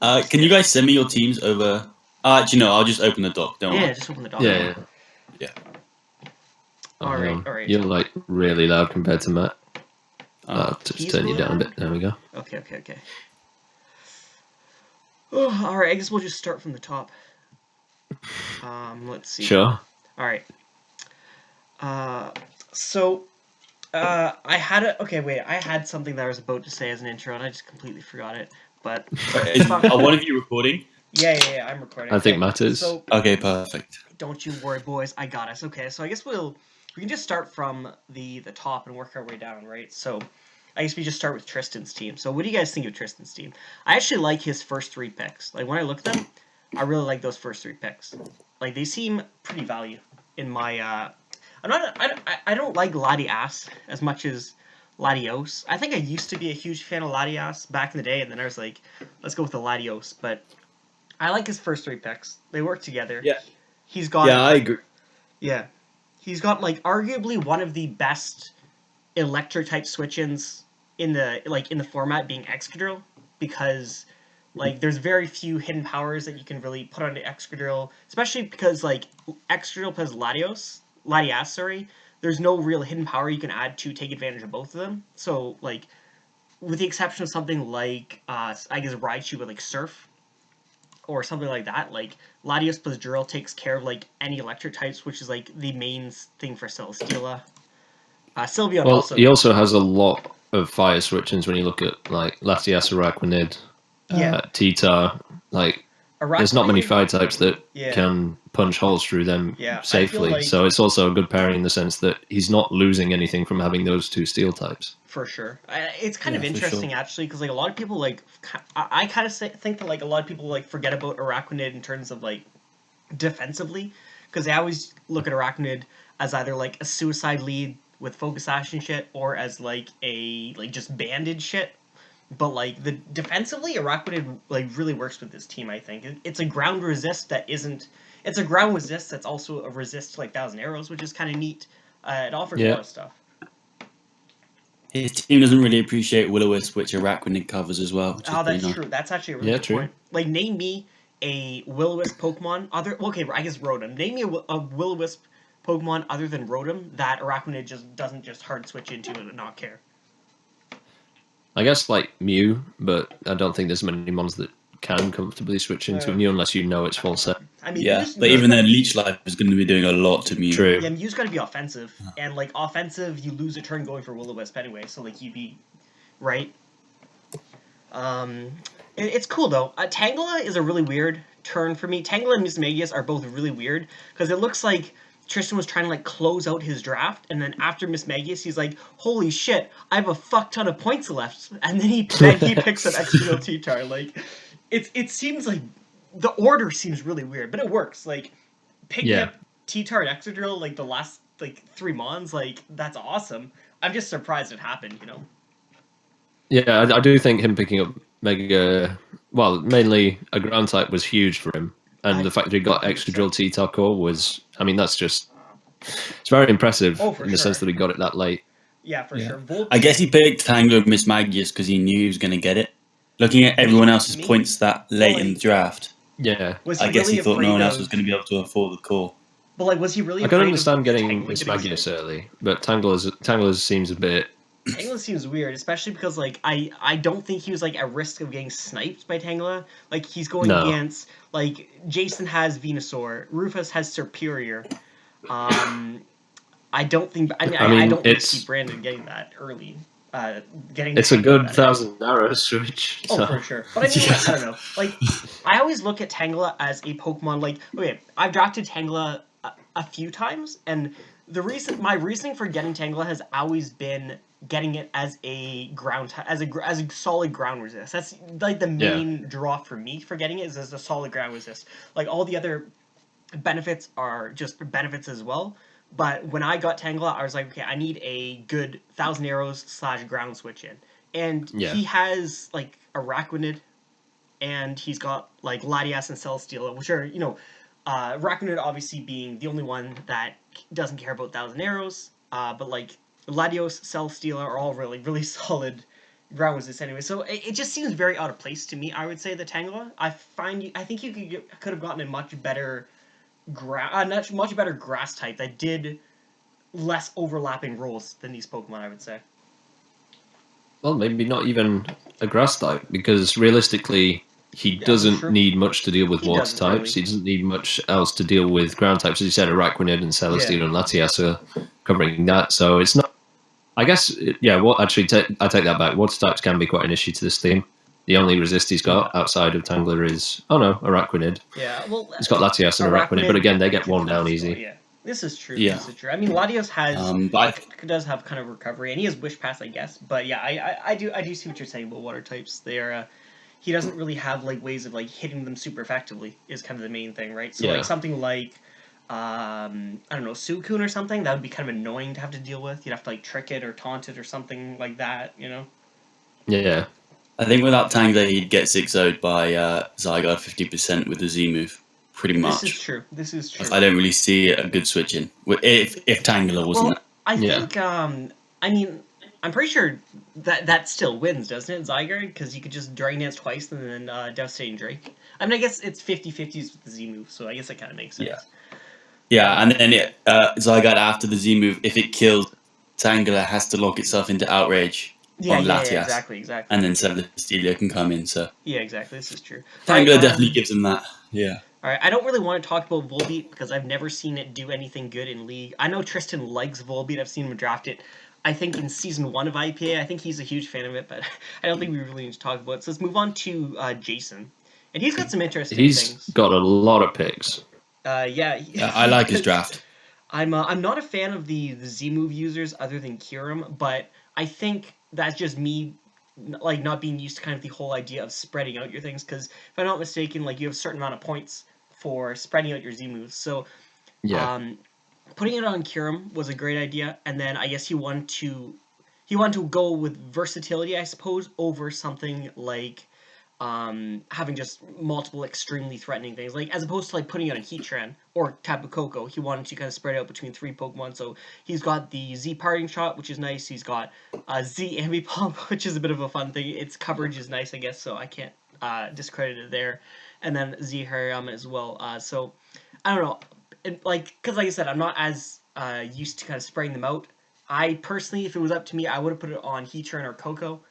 Can you guys send me your teams over? Actually, no. I'll just open the doc. Don't Yeah, worry. just open the doc. Yeah. Yeah. Oh, All hang right, on. all right. You're like really loud compared to Matt. Uh, I'll just He's turn you really down a loud? bit. There we go. Okay. Oh, all right. I guess we'll just start from the top. Let's see. Sure. All right. So I had a okay. Wait, I had something that I was about to say as an intro, and I just completely forgot it. But are one of you recording? yeah, I'm recording. I think Okay, Matt is. So Okay, perfect. don't you worry, boys. I got us. Okay, so I guess we can just start from the top and work our way down, right? So I guess we just start with Tristan's team. So what do you guys think of Tristan's team? I actually like his first 3 picks. Like when I look at them, I really like those first 3 picks. Like they seem pretty value in my. I don't like Latias as much as Latios. I think I used to be a huge fan of Latias back in the day, and then I was like, let's go with the Latios. But I like his first 3 picks. They work together. Yeah. He's got. Yeah, I agree. Yeah, he's got like arguably one of the best electric type switch-ins in the format, being Excadrill, because like there's very few hidden powers that you can really put onto Excadrill, especially because like Excadrill plus Latias, sorry. There's no real hidden power you can add to take advantage of both of them. So like, with the exception of something like I guess Raichu with like Surf or something like that, like Latios plus Drill takes care of like any electric types, which is like the main thing for Celesteela. Sylveon Well, also. he also has a lot of fire switch-ins when you look at like Latias, Araquanid, Yeah. T-Tar. Like, there's not many fire types that Yeah. can punch holes through them Yeah, I safely. feel like- So it's also a good pairing in the sense that he's not losing anything from having those 2 steel types. For sure. It's kind of Yeah, for interesting sure. actually, because like a lot of people like I kind of think that like a lot of people like forget about Araquanid in terms of like defensively, because they always look at Arachnid as either like a suicide lead with focus ash and shit, or as like a like just banded shit. But like the defensively, Arachnid like really works with this team. I think it's a ground resist that isn't. It's a ground resist that's also a resist to like Thousand Arrows, which is kind of neat. It offers a Yeah. lot of stuff. His team doesn't really appreciate Will-O-Wisp, which Araquanid covers as well, which is Oh, pretty that's nice. true. That's actually a really Yeah, good true. point. Like, name me a Will-O-Wisp Pokemon okay, I guess Rotom. Name me a Will-O-Wisp Pokemon other than Rotom that Arachnid just doesn't just hard switch into and not care. I guess like Mew, but I don't think there's many mons that can comfortably switch into Mew unless you know it's full set. I mean, Yeah, Mew's but even gotta then, be- Leech Life is going to be doing a lot to Mew. True. Yeah, Mew's got to be offensive, and like offensive, you lose a turn going for Will-O-Wisp anyway. So like you'd be right. It's cool though. Tangela is a really weird turn for me. Tangela and Mismagius are both really weird because it looks like Tristan was trying to like close out his draft, and then after Mismagius, he's like, "Holy shit, I have a fuck ton of points left," and then he picks up Extra T-Tar. Like, it seems like the order seems really weird, but it works. Like picking Yeah. up T-Tar and Excadrill like the last like 3 mons, like that's awesome. I'm just surprised it happened, you know. Yeah, I do think him picking up Mega, well, mainly a ground type was huge for him. And the fact that he got extra drill T-Tar core was, I mean, that's just, it's very impressive in the sense that he got it that late. Yeah, for sure. Volt, I guess he picked Tango and Miss Magius because he knew he was going to get it. Looking at everyone else's points that late in the draft, Yeah. I guess he thought no one else was going to be able to afford the core. But like, was he really? I can understand getting Miss Magius early, but Tangler seems a bit. Tangela seems weird, especially because like I don't think he was like at risk of getting sniped by Tangela. Like he's going against like Jason has Venusaur, Rufus has Superior. I don't think. I don't really see Brandon getting that early. It's a good 1,000 arrows switch. So. Oh, for sure. But I mean, like, I don't know. Like, I always look at Tangela as a Pokemon. Like, okay, I've drafted Tangela a few times, and my reasoning for getting Tangela has always been getting it as a as a solid ground resist. That's like the main draw for me for getting it is as a solid ground resist. Like all the other benefits are just benefits as well. But when I got Tangela, I was like, okay, I need a good 1,000 arrows / ground switch in. And he has like Araquanid, and he's got like Latias and Celesteela, which are, you know, Araquanid obviously being the only one that doesn't care about 1,000 arrows. But like Latios, Celesteela are all really, really solid round was this anyway? So it just seems very out of place to me. I would say the Tangela. I think you could have gotten a much better much better grass type that did less overlapping roles than these Pokemon. I would say. Well, maybe not even a grass type, because realistically, he Yeah, doesn't true. need much to deal with He water doesn't types. really. He doesn't need much else to deal with ground types. As you said, Araquanid and Celesteela Yeah. and Latias are covering that. So it's not. I guess, yeah. What actually, I take that back. Water types can be quite an issue to this team. The only resist he's got outside of Tangler is Araquanid. Yeah, well, He's got Latias and Araquanid, but again, they get worn down easy. Yeah, this is true. Yeah. This is true. I mean, Latios But does have kind of recovery, and he has Wish Pass, I guess. But yeah, I do see what you're saying about water types. They are. He doesn't really have like ways of like hitting them super effectively. Is kind of the main thing, right? So Yeah. like something like. I don't know, Suicune or something, that would be kind of annoying to have to deal with. You'd have to like trick it or taunt it or something like that, you know? Yeah. I think without Tangler, he'd get 6-0'd by Zygarde 50% with the Z move, pretty much. This is true. This is true. I don't really see a good switch in if Tangler wasn't. Well, I think, I mean, I'm pretty sure that still wins, doesn't it, Zygarde? Because you could just Dragon Dance twice and then Devastating Drake. I mean, I guess it's 50-50s with the Z move, so I guess that kind of makes sense. Yeah. Yeah, and then Zygarde after the Z move, if it kills Tangler, has to lock itself into Outrage on Latias. Exactly. And then Celesteela can come in, so... Yeah, exactly, this is true. Tangler definitely gives him that, yeah. Alright, I don't really want to talk about Volbeat because I've never seen it do anything good in League. I know Tristan likes Volbeat, I've seen him draft it. I think in Season 1 of IPA, I think he's a huge fan of it, but I don't think we really need to talk about it. So let's move on to Jason. And he's got some interesting things. He's got a lot of picks. Yeah, I like his draft. I'm not a fan of the Z move users other than Kyurem, but I think that's just me, like not being used to kind of the whole idea of spreading out your things. Because if I'm not mistaken, like you have a certain amount of points for spreading out your Z moves. So, putting it on Kyurem was a great idea, and then I guess he wanted to go with versatility, I suppose, over something like. Having just multiple extremely threatening things, like as opposed to like putting it on Heatran or Tapu Koko, he wanted to kind of spread out between 3 Pokemon. So he's got the Z Parting Shot, which is nice. He's got Z Ambipom, which is a bit of a fun thing. Its coverage is nice, I guess, so I can't discredit it there. And then Z Hariyama as well. So I don't know, because like I said, I'm not as used to kind of spraying them out. I personally, if it was up to me, I would have put it on Heatran or Koko.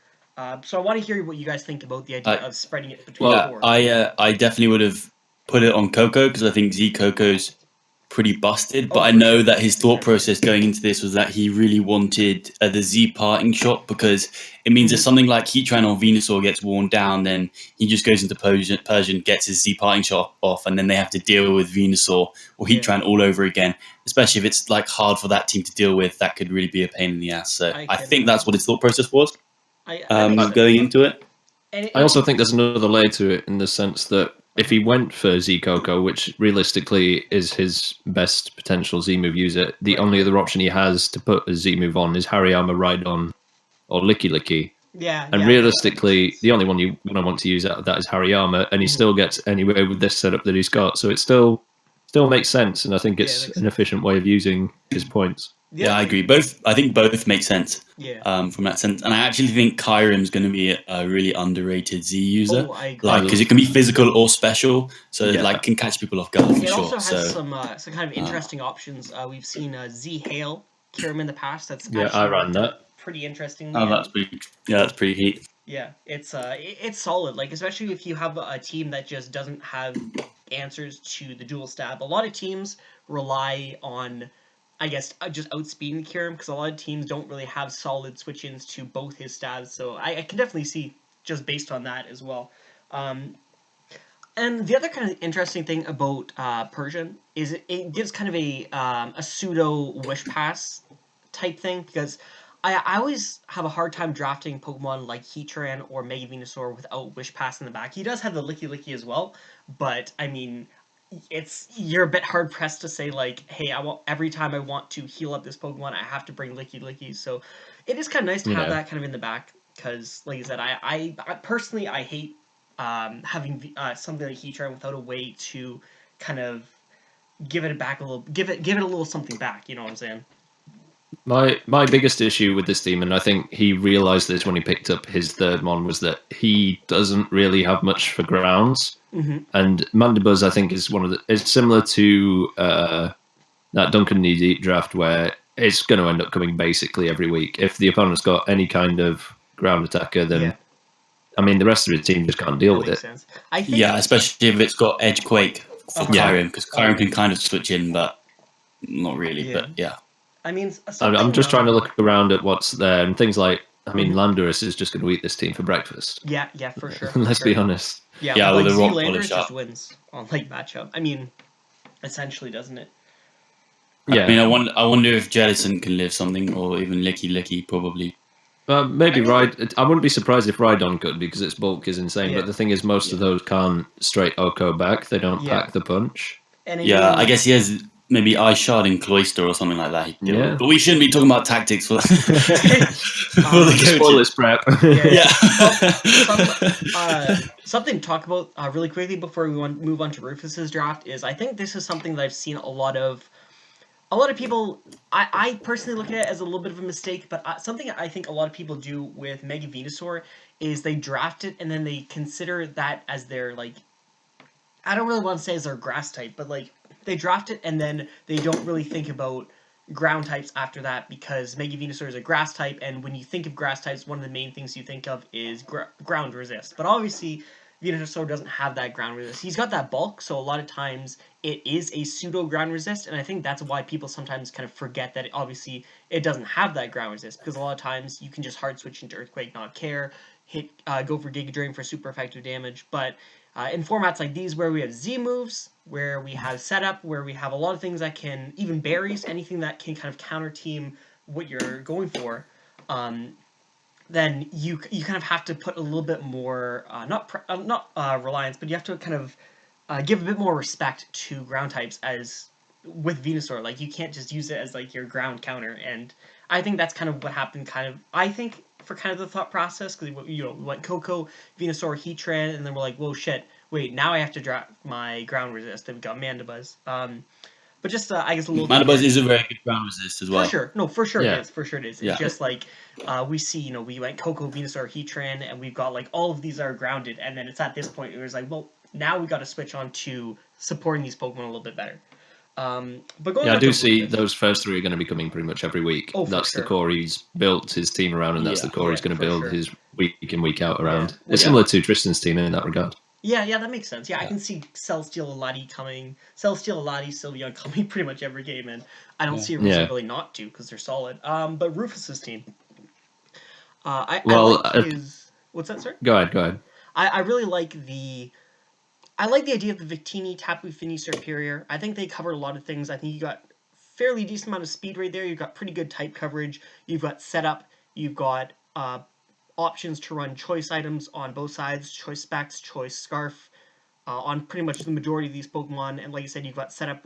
So I want to hear what you guys think about the idea of spreading it between the four. I definitely would have put it on Coco because I think Z Coco's pretty busted. But I know that his thought process going into this was that he really wanted the Z Parting Shot because it means if something like Heatran or Venusaur gets worn down, then he just goes into Persian, gets his Z Parting Shot off, and then they have to deal with Venusaur or Heatran all over again. Especially if it's like hard for that team to deal with, that could really be a pain in the ass. So I think that's what his thought process was. Going into it. I also think there's another layer to it in the sense that if he went for Z Coco, which realistically is his best potential Z move user, the only other option he has to put a Z move on is Hariyama, Rhydon, or Licky Licky. And realistically, the only one you want to use out of that is Hariyama, and he still gets anywhere with this setup that he's got. So it still makes sense, and I think it's an efficient way of using his points. Yeah, I agree. I think both make sense. From that sense, and I actually think Kyurem's going to be a really underrated Z user, because it can be physical or special, so it can catch people off guard for it sure. Also has some kind of interesting options. We've seen Z Hail Kyurem in the past. That's I ran that. Pretty interesting. That's pretty heat. Yeah, it's solid. Like especially if you have a team that just doesn't have answers to the dual stab. A lot of teams rely on, I guess, just outspeeding Kyurem because a lot of teams don't really have solid switch-ins to both his stabs. So I can definitely see just based on that as well. And the other kind of interesting thing about Persian is it gives kind of a pseudo Wish Pass type thing because I always have a hard time drafting Pokemon like Heatran or Mega Venusaur without Wish Pass in the back. He does have the Licky Licky as well, but I mean, you're a bit hard pressed to say like, hey, every time I want to heal up this Pokemon, I have to bring Licky Licky. So it is kind of nice to have that kind of in the back because, like I said, I personally I hate having something like Heatran without a way to kind of give it back a little, give it a little something back. You know what I'm saying? My biggest issue with this team, and I think he realised this when he picked up his third mon, was that he doesn't really have much for grounds. And Mandibuzz, I think, is it's similar to that Duncan Needy draft where it's going to end up coming basically every week. If the opponent's got any kind of ground attacker, then I mean the rest of the team just can't deal with it. Sense. I think especially if it's got Edge Quake for Kyrian, because Kyrian can kind of switch in, but not really. But I mean, I'm just trying to look around at what's there, and things like, I mean, Landorus is just going to eat this team for breakfast. Yeah, for sure. Let's be honest. Yeah, with like a rock Landorus polish just up. wins on like matchup. I mean, essentially, doesn't it? Yeah. I mean, I wonder if Jellison can live something, or even Licky probably. Maybe Ride. I wouldn't be surprised if Rhydon could, because its bulk is insane. But the thing is, most of those can't straight Oko back. They don't pack the punch. And I guess he has maybe Ice Shard and Cloister or something like that. But we shouldn't be talking about tactics for that. Spoilers prep. Something to talk about really quickly before we move on to Rufus's draft is I think this is something that I've seen a lot of people. I personally look at it as a little bit of a mistake, but something I think a lot of people do with Mega Venusaur is they draft it and then they consider that as their like. I don't really want to say as their grass type, but like they draft it and then they don't really think about ground types after that because Mega Venusaur is a grass type, and when you think of grass types, one of the main things you think of is ground resist. But obviously, Venusaur doesn't have that ground resist. He's got that bulk, so a lot of times it is a pseudo ground resist, and I think that's why people sometimes kind of forget that obviously it doesn't have that ground resist, because a lot of times you can just hard switch into Earthquake, not care, go for Giga Drain for super effective damage, but in formats like these where we have Z moves, where we have setup, where we have a lot of things that can, even berries, anything that can kind of counter team what you're going for, then you kind of have to put a little bit more, not reliance, but you have to kind of give a bit more respect to ground types as with Venusaur. Like, you can't just use it as like your ground counter, and I think that's kind of what happened I think for kind of the thought process, because we went Coco, Venusaur, Heatran, and then we're like, whoa, shit, wait, now I have to drop my ground resist, and we got Mandibuzz. But just, I guess a little... Mandibuzz is a very good ground resist as well. For sure. No, for sure it is. For sure it is. Yeah. It's just like, we see, we went Coco, Venusaur, Heatran, and we've got, like, all of these are grounded, and then it's at this point where it's like, well, now we got to switch on to supporting these Pokemon a little bit better. But going I do see those first three are going to be coming pretty much every week. That's the core he's built his team around, and that's the core he's going to build his week in, week out around. It's similar to Tristan's team in that regard. Yeah, that makes sense. Yeah, I can see Celesteal Lati coming, Sylveon coming pretty much every game, and I don't see a reason really not to, because they're solid. But Rufus's team, I like his... What's that, sir? Go ahead. I really like I like the idea of the Victini, Tapu Fini, Superior. I think they cover a lot of things. I think you got fairly decent amount of speed right there. You've got pretty good type coverage. You've got setup. You've got options to run choice items on both sides, choice specs, choice scarf, on pretty much the majority of these Pokemon. And like I said, you've got setup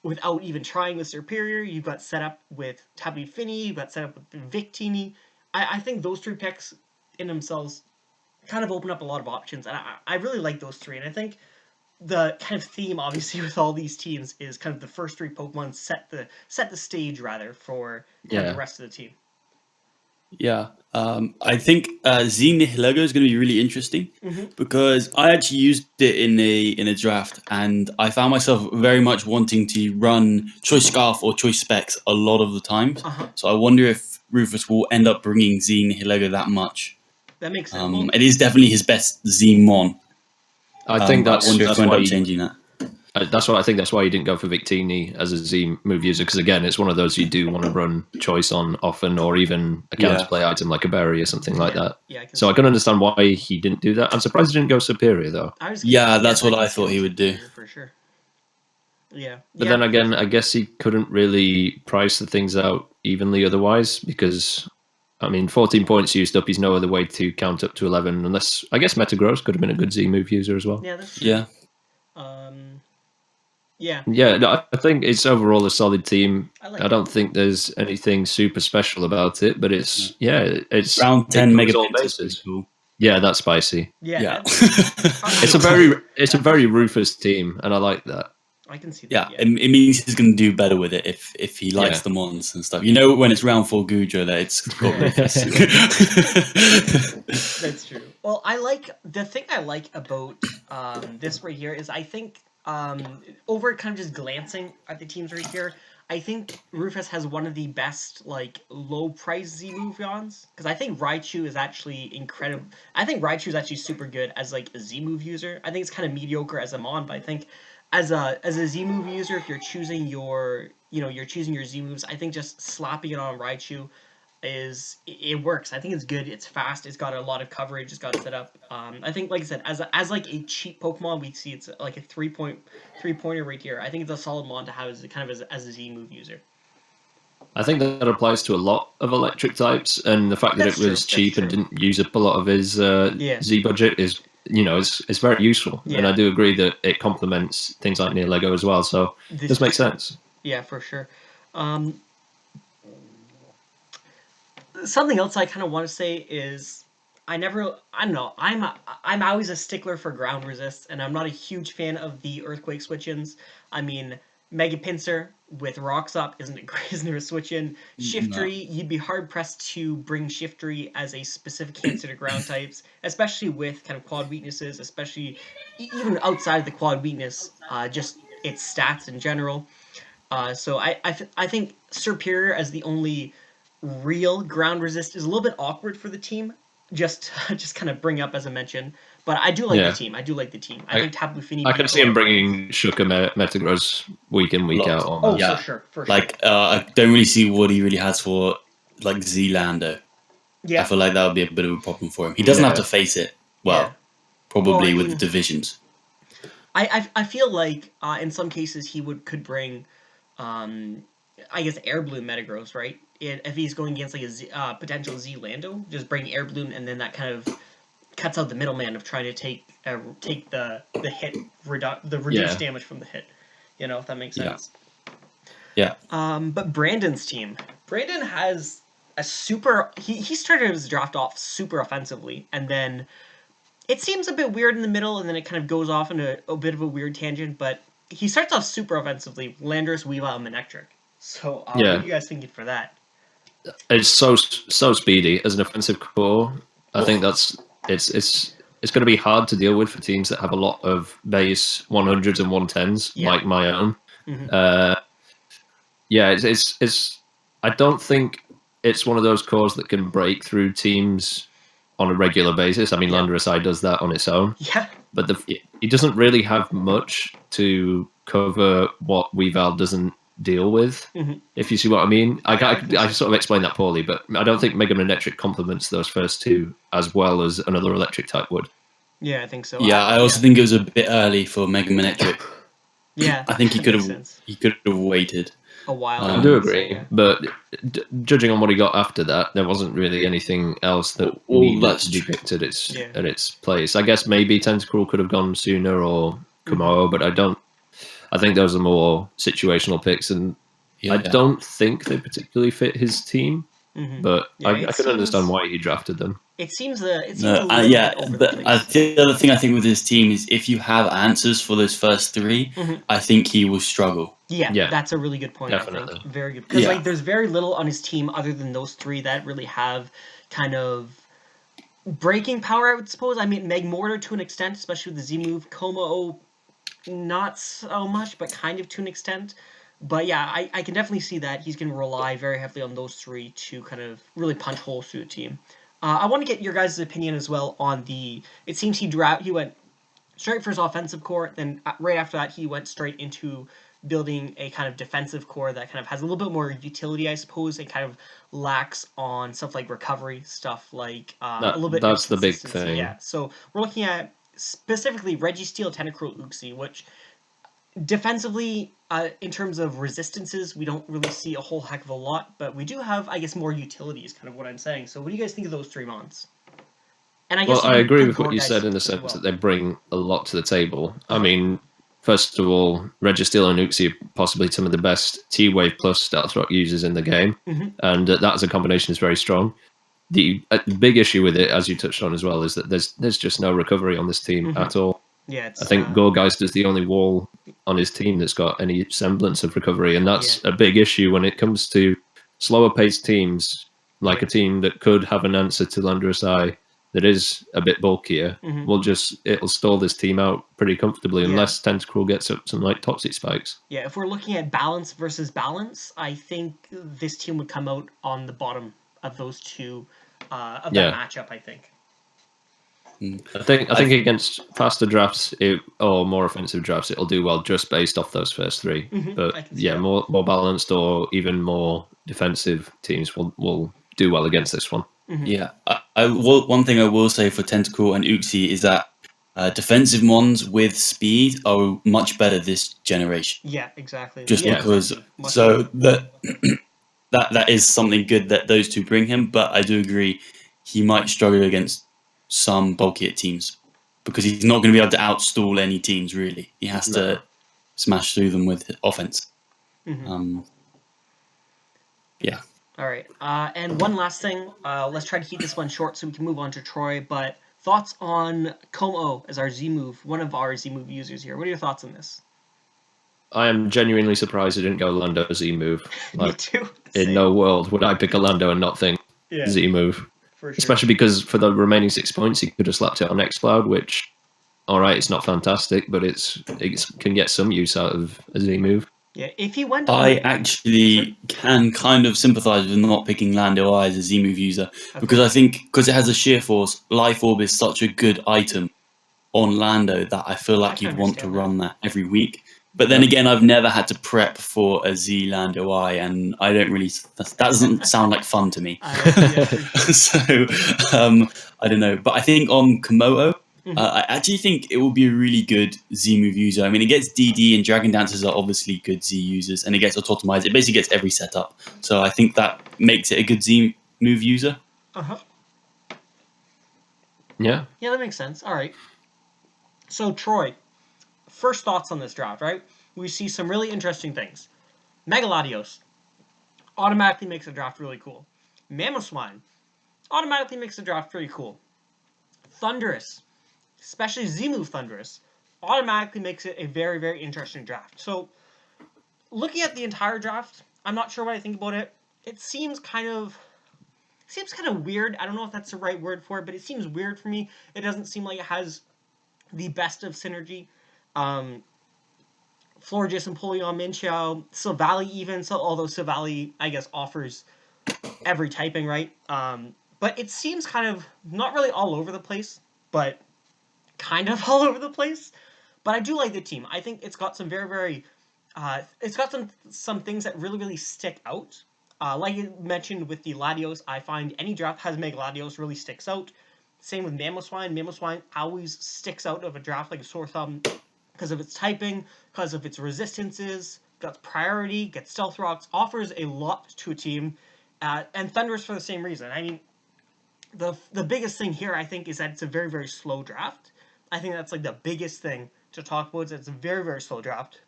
without even trying with Superior. You've got setup with Tapu Fini. You've got setup with Victini. I think those three picks in themselves kind of open up a lot of options, and I really like those three. And I think the kind of theme, obviously, with all these teams is kind of the first three Pokemon set the stage rather for the rest of the team. Yeah, I think Z Nihilego is going to be really interesting because I actually used it in a draft, and I found myself very much wanting to run Choice Scarf or Choice Specs a lot of the times. So I wonder if Rufus will end up bringing Z Nihilego that much. That makes sense. It is definitely his best Z-Mon. I think that's why changing that. That's why I think that's why you didn't go for Victini as a Z move user, because again, it's one of those you do want to run choice on often, or even a counterplay item like a berry or something like that. Yeah, I can understand why he didn't do that. I'm surprised he didn't go Superior though. That's what I thought he would do. For sure. Yeah. But then again, I guess he couldn't really price the things out evenly otherwise, because 14 points used up, he's no other way to count up to 11, unless, I guess Metagross could have been a good Z move user as well. Yeah, that's true. Yeah, I think it's overall a solid team. I don't think there's anything super special about it, but it's round 10 megapixels. Cool. Yeah, that's spicy. Yeah. It's a very Rufus team, and I like that. I can see Yeah, that. it means he's going to do better with it if he likes the mons and stuff. You know, when it's round 4 Gujo, that it's got Rufus. That's true. Well, the thing I like about this right here is I think over kind of just glancing at the teams right here, I think Rufus has one of the best like low price Z move yawns because I think Raichu is actually incredible. I think Raichu is actually super good as like a Z move user. I think it's kind of mediocre as a mon, but I think as a Z move user, if you're choosing you're choosing your Z moves, I think just slapping it on Raichu it works. I think it's good. It's fast. It's got a lot of coverage. It's got it set up. I think, like I said, as like a cheap Pokemon, we see it's like a 3-pointer right here. I think it's a solid mon to have as a Z move user. I think that applies to a lot of electric types, and the fact that it was cheap and didn't use up a lot of his Z budget is, it's very useful. Yeah. And I do agree that it complements things like Near Lego as well. So this makes sense. Yeah, for sure. Something else I kind of want to say is I don't know. I'm always a stickler for ground resist, and I'm not a huge fan of the earthquake switch-ins. I mean, Mega Pinsir with Rocks Up isn't a switch-in. Shiftry, you'd be hard pressed to bring Shiftry as a specific answer to ground types, especially with kind of quad weaknesses, especially even outside of the quad weakness, just its stats in general. So I think Superior as the only real ground resist is a little bit awkward for the team. Just kind of bring up as I mentioned, but I do like the team. I think Tapu Fini. I can see him bringing Shuka Metagross week in week out. Oh, yeah. For sure. Like I don't really see what he really has for like Zlando. Yeah, I feel like that would be a bit of a problem for him. He doesn't have to face it probably with the divisions. I feel like in some cases he could bring, I guess Air Balloon Metagross, right? If he's going against like a potential Z Lando, just bring Air Balloon, and then that kind of cuts out the middleman of trying to take the hit the reduced damage from the hit. If that makes sense. Yeah. But Brandon's team, Brandon has a super. He started his draft off super offensively, and then it seems a bit weird in the middle, and then it kind of goes off into a bit of a weird tangent. But he starts off super offensively, Landorus, Weavile, and Manectric. So what are you guys thinking for that? It's so speedy as an offensive core. I think it's going to be hard to deal with for teams that have a lot of base 100s and 110s like my own. Mm-hmm. It's I don't think it's one of those cores that can break through teams on a regular basis. I mean, Landorus I does that on its own. Yeah. But he doesn't really have much to cover what Weavile doesn't deal with, if you see what I mean. I sort of explained that poorly, but I don't think Mega Manectric complements those first two as well as another electric type would. Yeah, I think so. Yeah, I also think it was a bit early for Mega Manectric. Yeah, I think he could have waited a while. I do agree, but judging on what he got after that, there wasn't really anything else that needed to be picked at its place. I guess maybe Tentacruel could have gone sooner or Komoro, but I think those are more situational picks, and I don't think they particularly fit his team. But I can understand why he drafted them. It seems but the other thing I think with his team is if you have answers for those first three, I think he will struggle. Yeah, that's a really good point. Definitely. I think. Very good, because there's very little on his team other than those three that really have kind of breaking power, I would suppose. I mean, Magmortar to an extent, especially with the Z move. Como, not so much, but kind of to an extent. But yeah, I can definitely see that he's going to rely very heavily on those three to kind of really punch holes through the team. I want to get your guys' opinion as well on the. It seems he went straight for his offensive core, then right after that he went straight into building a kind of defensive core that kind of has a little bit more utility, I suppose, and kind of lacks on stuff like recovery, stuff like a little bit. That's the big thing. Yeah, so we're looking at specifically Registeel, Tentacruel, Uxie, which defensively, in terms of resistances, we don't really see a whole heck of a lot, but we do have, I guess, more utilities, kind of what I'm saying. So what do you guys think of those three mons? And I agree with what you said in the sense that they bring a lot to the table. I mean, first of all, Registeel and Uxie are possibly some of the best T-Wave plus Stealth Rock users in the game, and that as a combination is very strong. The big issue with it, as you touched on as well, is that there's just no recovery on this team at all. Yeah, it's, I think Gorgeist is the only wall on his team that's got any semblance of recovery, and that's a big issue when it comes to slower paced teams, like a team that could have an answer to Landorus Eye that is a bit bulkier. It'll stall this team out pretty comfortably unless Tentacruel gets up some like toxic spikes. Yeah, if we're looking at balance versus balance, I think this team would come out on the bottom of those two that matchup, I think. I think against faster drafts or more offensive drafts, it'll do well just based off those first three. But more balanced or even more defensive teams will do well against this one. Yeah, one thing I will say for Tentacruel and Uxie is that defensive mons with speed are much better this generation. Yeah, exactly. Just because, so that is something good that those two bring him. But I do agree, he might struggle against some bulkier teams because he's not going to be able to outstall any teams. Really, he has to smash through them with offense. Yeah. All right. And one last thing. Let's try to keep this one short so we can move on to Troy. But thoughts on Como as our Z move, one of our Z move users here. What are your thoughts on this? I am genuinely surprised he didn't go Lando Z move. Me too. In no world would I pick a Lando and not think Z move. For sure. Especially because for the remaining 6 points, he could have slapped it on Xcloud, which, all right, it's not fantastic, but it can get some use out of a Z move. Yeah, if he went I actually can kind of sympathise with not picking Lando Eye as a Z move user because I think because it has a sheer force, Life Orb is such a good item on Lando that I feel like you'd want to run that every week. But then again, I've never had to prep for a Z Lando Eye, and I don't really. That doesn't sound like fun to me. So I don't know. But I think on Komodo, I actually think it will be a really good Z move user. I mean, it gets DD and Dragon Dancers are obviously good Z users, and it gets autotomized. It basically gets every setup. So I think that makes it a good Z move user. Yeah. Yeah, that makes sense. All right. So Troy, first thoughts on this draft, right? We see some really interesting things. Megaladios automatically makes the draft really cool. Mamoswine automatically makes the draft pretty cool. Thunderous, especially Z-Move Thunderous, automatically makes it a very, very interesting draft. So, looking at the entire draft, I'm not sure what I think about it. It seems kind of weird. I don't know if that's the right word for it, but it seems weird for me. It doesn't seem like it has the best of synergy. Florges and Polion Minchao, Silvally even, so although Silvally, I guess, offers every typing, right? But it seems kind of not really all over the place, but kind of all over the place. But I do like the team. I think it's got some very, very... it's got some things that really, really stick out. Like you mentioned with the Latios, I find any draft has Megaladios really sticks out. Same with Mamoswine. Mamoswine always sticks out of a draft like a sore thumb because of its typing, because of its resistances, got priority, gets stealth rocks, offers a lot to a team, and Thunderous for the same reason. I mean, the biggest thing here, I think, is that it's a very, very slow draft. I think that's, like, the biggest thing to talk about is that it's a very, very slow draft,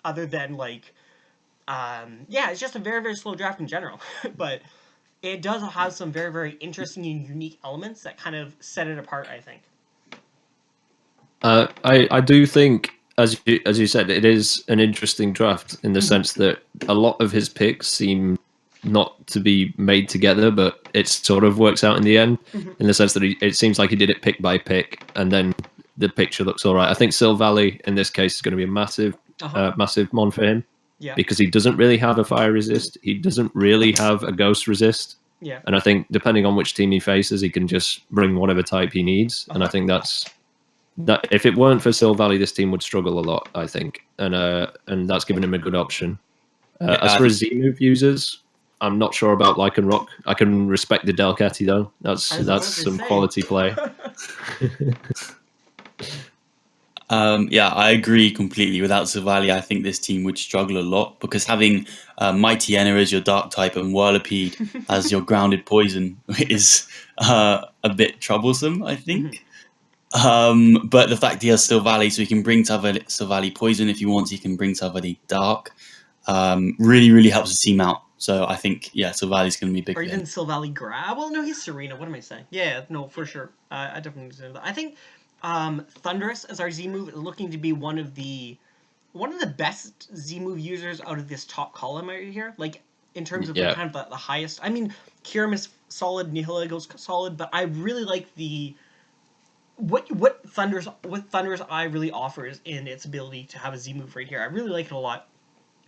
other than, like, it's just a very, very slow draft in general. But it does have some very, very interesting and unique elements that kind of set it apart, I think. I do think, as you said, it is an interesting draft in the sense that a lot of his picks seem not to be made together, but it sort of works out in the end, in the sense that it seems like he did it pick by pick, and then the picture looks all right. I think Silvally, in this case, is going to be a massive mon for him, because he doesn't really have a fire resist, he doesn't really have a ghost resist, and I think depending on which team he faces, he can just bring whatever type he needs, and I think that if it weren't for Silvally, this team would struggle a lot, I think, and that's given him a good option. As for Z-Move users, I'm not sure about Lycanroc. I can respect the Delcatty, though. That's some quality play. I agree completely. Without Silvally, I think this team would struggle a lot, because having Mighty Enna as your dark type and Whirlipede as your grounded poison is a bit troublesome, I think. But the fact he has Silvally, so he can bring Silvally poison if he wants, he can bring Silvally dark, really, really helps the team out. So I think, Silvally's going to be big. Or even Silvally grab? Well, no, he's Serena. What am I saying? Yeah, no, for sure. I definitely understand that. I think Thunderous as our Z move is looking to be one of the best Z move users out of this top column right here. Like in terms of Yeah. kind of the highest. I mean, Kirim is solid, Nihilego's solid, but I really like the what Thunder's Eye really offers in its ability to have a Z move right here. I really like it a lot.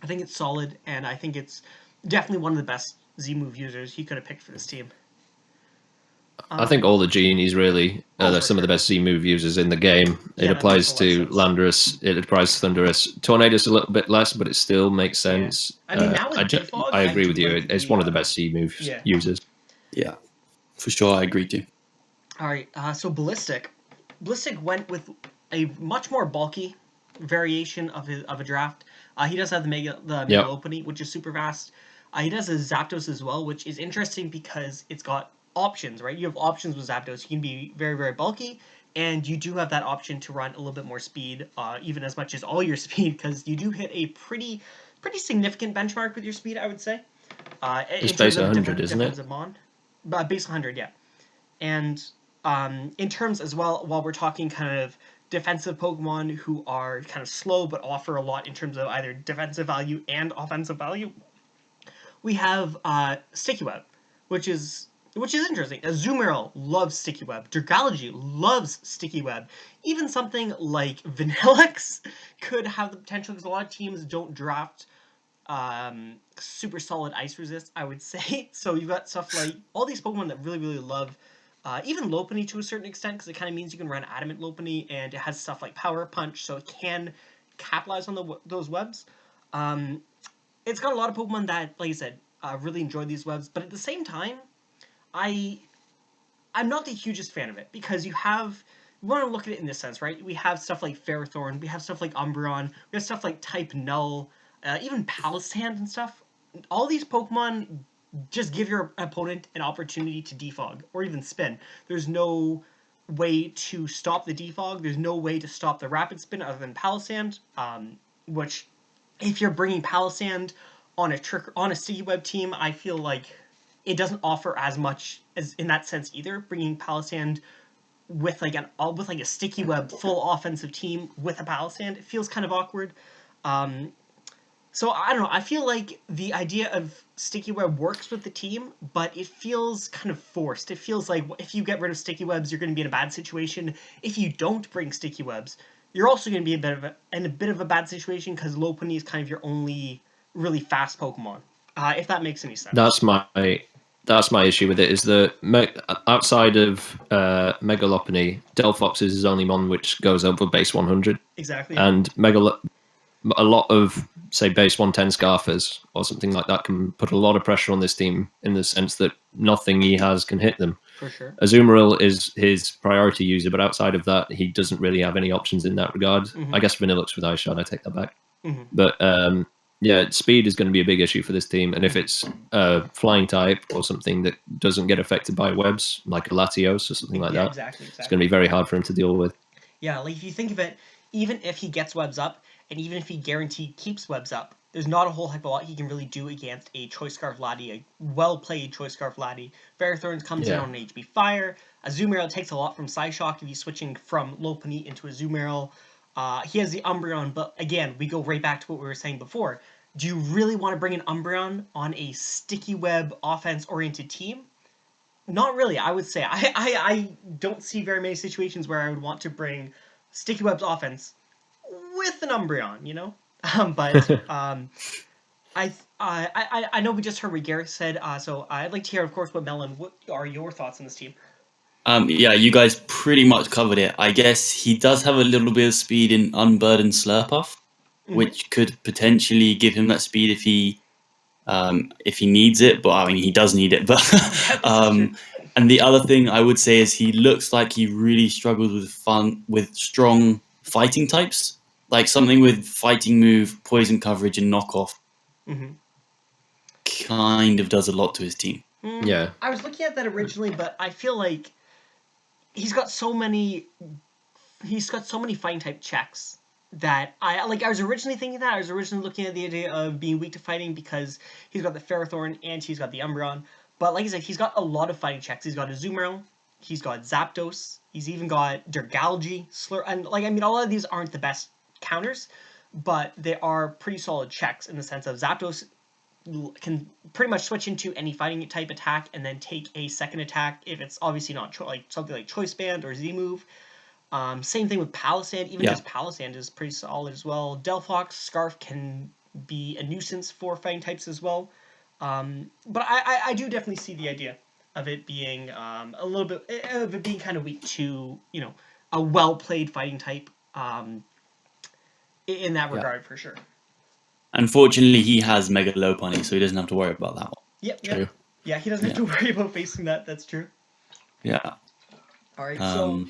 I think it's solid, and I think it's definitely one of the best Z move users he could have picked for this team. I think all the genies really are some of the sure. best Z move users in the game. Yeah, It that applies makes a to lot of sense. Landorus, it applies to Thunderous. Tornado's a little bit less, but it still makes sense. I mean, now with Defog, I agree do with you. like It's one of the best Z move users. Yeah, for sure, I agree too. All right, so Ballistic. Ballistic went with a much more bulky variation of a draft. He does have the Mega Lopunny, which is super fast. He does a Zapdos as well, which is interesting because it's got options, right? You have options with Zapdos. You can be very, very bulky, and you do have that option to run a little bit more speed, even as much as all your speed, because you do hit a pretty significant benchmark with your speed, I would say. It's base 100, isn't it? Base 100, yeah. And in terms as well, while we're talking kind of defensive Pokemon who are kind of slow but offer a lot in terms of either defensive value and offensive value, we have Sticky Web, which is interesting. Azumarill loves Sticky Web. Dragology loves Sticky Web. Even something like Vanillix could have the potential, because a lot of teams don't draft super solid ice resist, I would say. So you've got stuff like all these Pokemon that really, really love even Lopunny to a certain extent, because it kind of means you can run Adamant Lopunny, and it has stuff like Power Punch, so it can capitalize on those webs. It's got a lot of Pokemon that, like I said, really enjoy these webs, but at the same time, I'm not the hugest fan of it, because you want to look at it in this sense, right? We have stuff like Ferrothorn, we have stuff like Umbreon, we have stuff like Type Null, even Palisand and stuff. All these Pokemon just give your opponent an opportunity to defog, or even spin. There's no way to stop the defog, there's no way to stop the rapid spin other than Palisand, which, if you're bringing Palisand on a Sticky Web team, I feel like it doesn't offer as much as in that sense either. Bringing Palisand with like a Sticky Web full offensive team with a Palisand, it feels kind of awkward. So I don't know. I feel like the idea of Sticky Web works with the team, but it feels kind of forced. It feels like if you get rid of Sticky Webs, you're going to be in a bad situation. If you don't bring Sticky Webs, you're also going to be in a bit of a bad situation, because Lopunny is kind of your only really fast Pokemon. If that makes any sense. That's my issue with it, is that outside of Mega Lopunny, Delphox is his only mon which goes over base 100. Exactly. And a lot of, say, base 110 Scarfers or something like that can put a lot of pressure on this team, in the sense that nothing he has can hit them. For sure. Azumarill is his priority user, but outside of that, he doesn't really have any options in that regard. Mm-hmm. I guess Vanillix with Ice Shard, I take that back. Mm-hmm. But yeah, speed is going to be a big issue for this team, and if it's a flying type or something that doesn't get affected by webs, like a Latios or something like that, exactly. it's going to be very hard for him to deal with. Yeah, like if you think of it, even if he gets webs up, and even if he guaranteed keeps webs up, there's not a whole heck of a lot he can really do against a Choice Scarf Lati, a well-played Choice Scarf Lati. Ferrothorns comes in on an HP Fire. Azumarill takes a lot from Psyshock if he's switching from Lopunny into Azumarill. He has the Umbreon, but again, we go right back to what we were saying before. Do you really want to bring an Umbreon on a Sticky Web offense-oriented team? Not really, I would say. I don't see very many situations where I would want to bring Sticky Web's offense with an Umbreon, you know? But I know we just heard what Gareth said, so I'd like to hear, of course, what are your thoughts on this team? Yeah, you guys pretty much covered it. I guess he does have a little bit of speed in Unburdened Slurpuff, which could potentially give him that speed if he needs it. But I mean, he does need it. But and the other thing I would say is he looks like he really struggles with strong fighting types, like something with fighting move, poison coverage, and knockoff. Kind of does a lot to his team. Yeah, I was looking at that originally, but I feel like he's got so many fighting type checks that I was originally thinking that. I was originally looking at the idea of being weak to fighting because he's got the Ferrothorn and he's got the Umbreon. But like I said, he's got a lot of fighting checks. He's got Azumarill, He's got Zapdos. He's even got Durgalgi, Slur, and like I mean, all of these aren't the best counters, but they are pretty solid checks in the sense of Zapdos can pretty much switch into any fighting type attack and then take a second attack if it's obviously not like something like Choice Band or Z move. Same thing with Palisand. Even just Palisand is pretty solid as well. Delphox, Scarf can be a nuisance for fighting types as well. But I do definitely see the idea of it being a little bit of it being kind of weak to a well played fighting type in that regard for sure. Unfortunately, he has Mega Lopunny, so he doesn't have to worry about that one. Yep. Yeah, he doesn't have to worry about facing that. That's true. Yeah. All right, so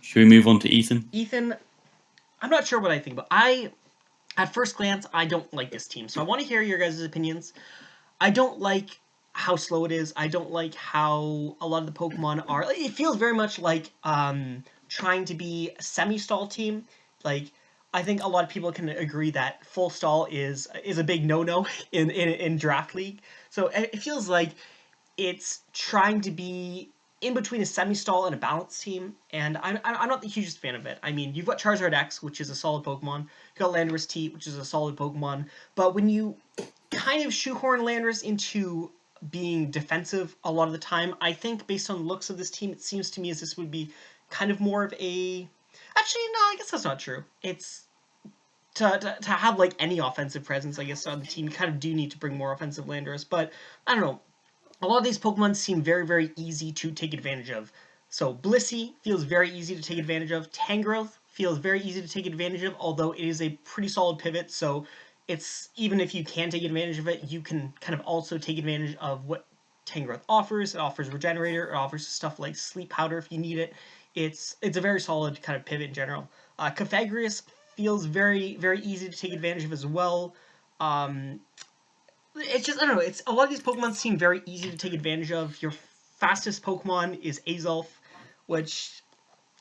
should we move on to Ethan? Ethan, I'm not sure what I think, but at first glance, I don't like this team. So I want to hear your guys' opinions. I don't like how slow it is. I don't like how a lot of the Pokemon are. It feels very much like trying to be a semi-stall team. Like, I think a lot of people can agree that full stall is a big no-no in Draft League. So it feels like it's trying to be in between a semi-stall and a balanced team, and I'm not the hugest fan of it. I mean, you've got Charizard X, which is a solid Pokemon. You've got Landorus T, which is a solid Pokemon. But when you kind of shoehorn Landorus into being defensive a lot of the time, I think based on the looks of this team, it seems to me as this would be kind of more of a... Actually, no, I guess that's not true. It's to have like any offensive presence, I guess, on the team, you kind of do need to bring more offensive Landorus. But I don't know. A lot of these Pokemon seem very, very easy to take advantage of. So Blissey feels very easy to take advantage of. Tangrowth feels very easy to take advantage of, although it is a pretty solid pivot. So it's even if you can take advantage of it, you can kind of also take advantage of what Tangrowth offers. It offers Regenerator. It offers stuff like Sleep Powder if you need it. It's a very solid kind of pivot in general. Cofagrius feels very, very easy to take advantage of as well. It's just, I don't know, a lot of these Pokemon seem very easy to take advantage of. Your fastest Pokemon is Azelf, which,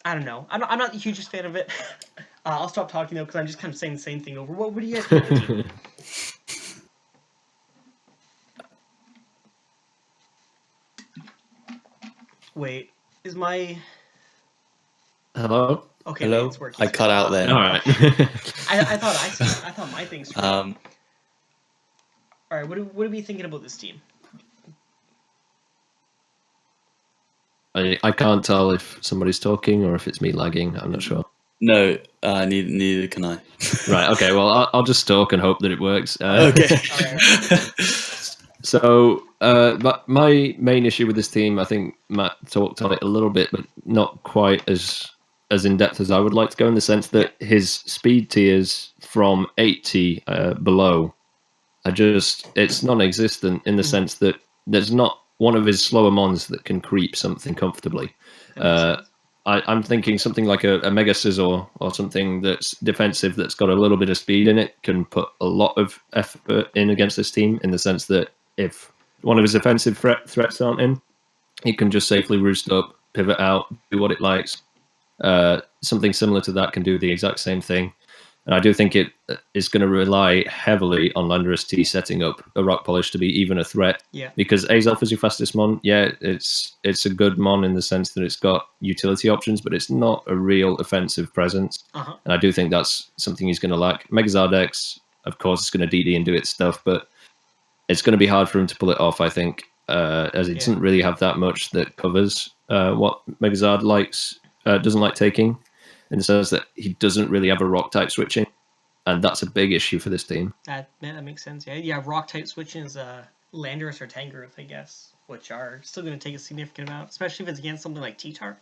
I don't know. I'm not the hugest fan of it. I'll stop talking, though, because I'm just kind of saying the same thing over. What do you guys think of the team? Wait, is my... Hello? Okay, Hello? it's working. I cut out there. All right. I thought my thing's working. All right, what are we thinking about this team? I can't tell if somebody's talking or if it's me lagging. I'm not sure. No, neither can I. Right. Okay. Well, I'll just talk and hope that it works. Okay. So, my main issue with this team, I think Matt talked on it a little bit, but not quite as in depth as I would like to go, in the sense that his speed tiers from 80 below are just, it's non-existent in the sense that there's not one of his slower mons that can creep something comfortably. I'm thinking something like a Mega Scizor or something that's defensive, that's got a little bit of speed in it, can put a lot of effort in against this team, in the sense that if one of his offensive threats aren't in, he can just safely roost up, pivot out, do what it likes. Something similar to that can do the exact same thing. And I do think it is going to rely heavily on Landorus T setting up a Rock Polish to be even a threat. Yeah. Because Azelf is your fastest mon. Yeah, it's a good mon in the sense that it's got utility options, but it's not a real offensive presence. Uh-huh. And I do think that's something he's going to lack. Megazard X, of course, is going to DD and do its stuff, but it's going to be hard for him to pull it off, I think, as it doesn't really have that much that covers what Megazard doesn't like taking, in the sense that he doesn't really have a rock type switching, and that's a big issue for this team. That makes sense. Yeah, rock type switching is Landorus or Tangrowth, I guess, which are still going to take a significant amount, especially if it's against something like T-Tar.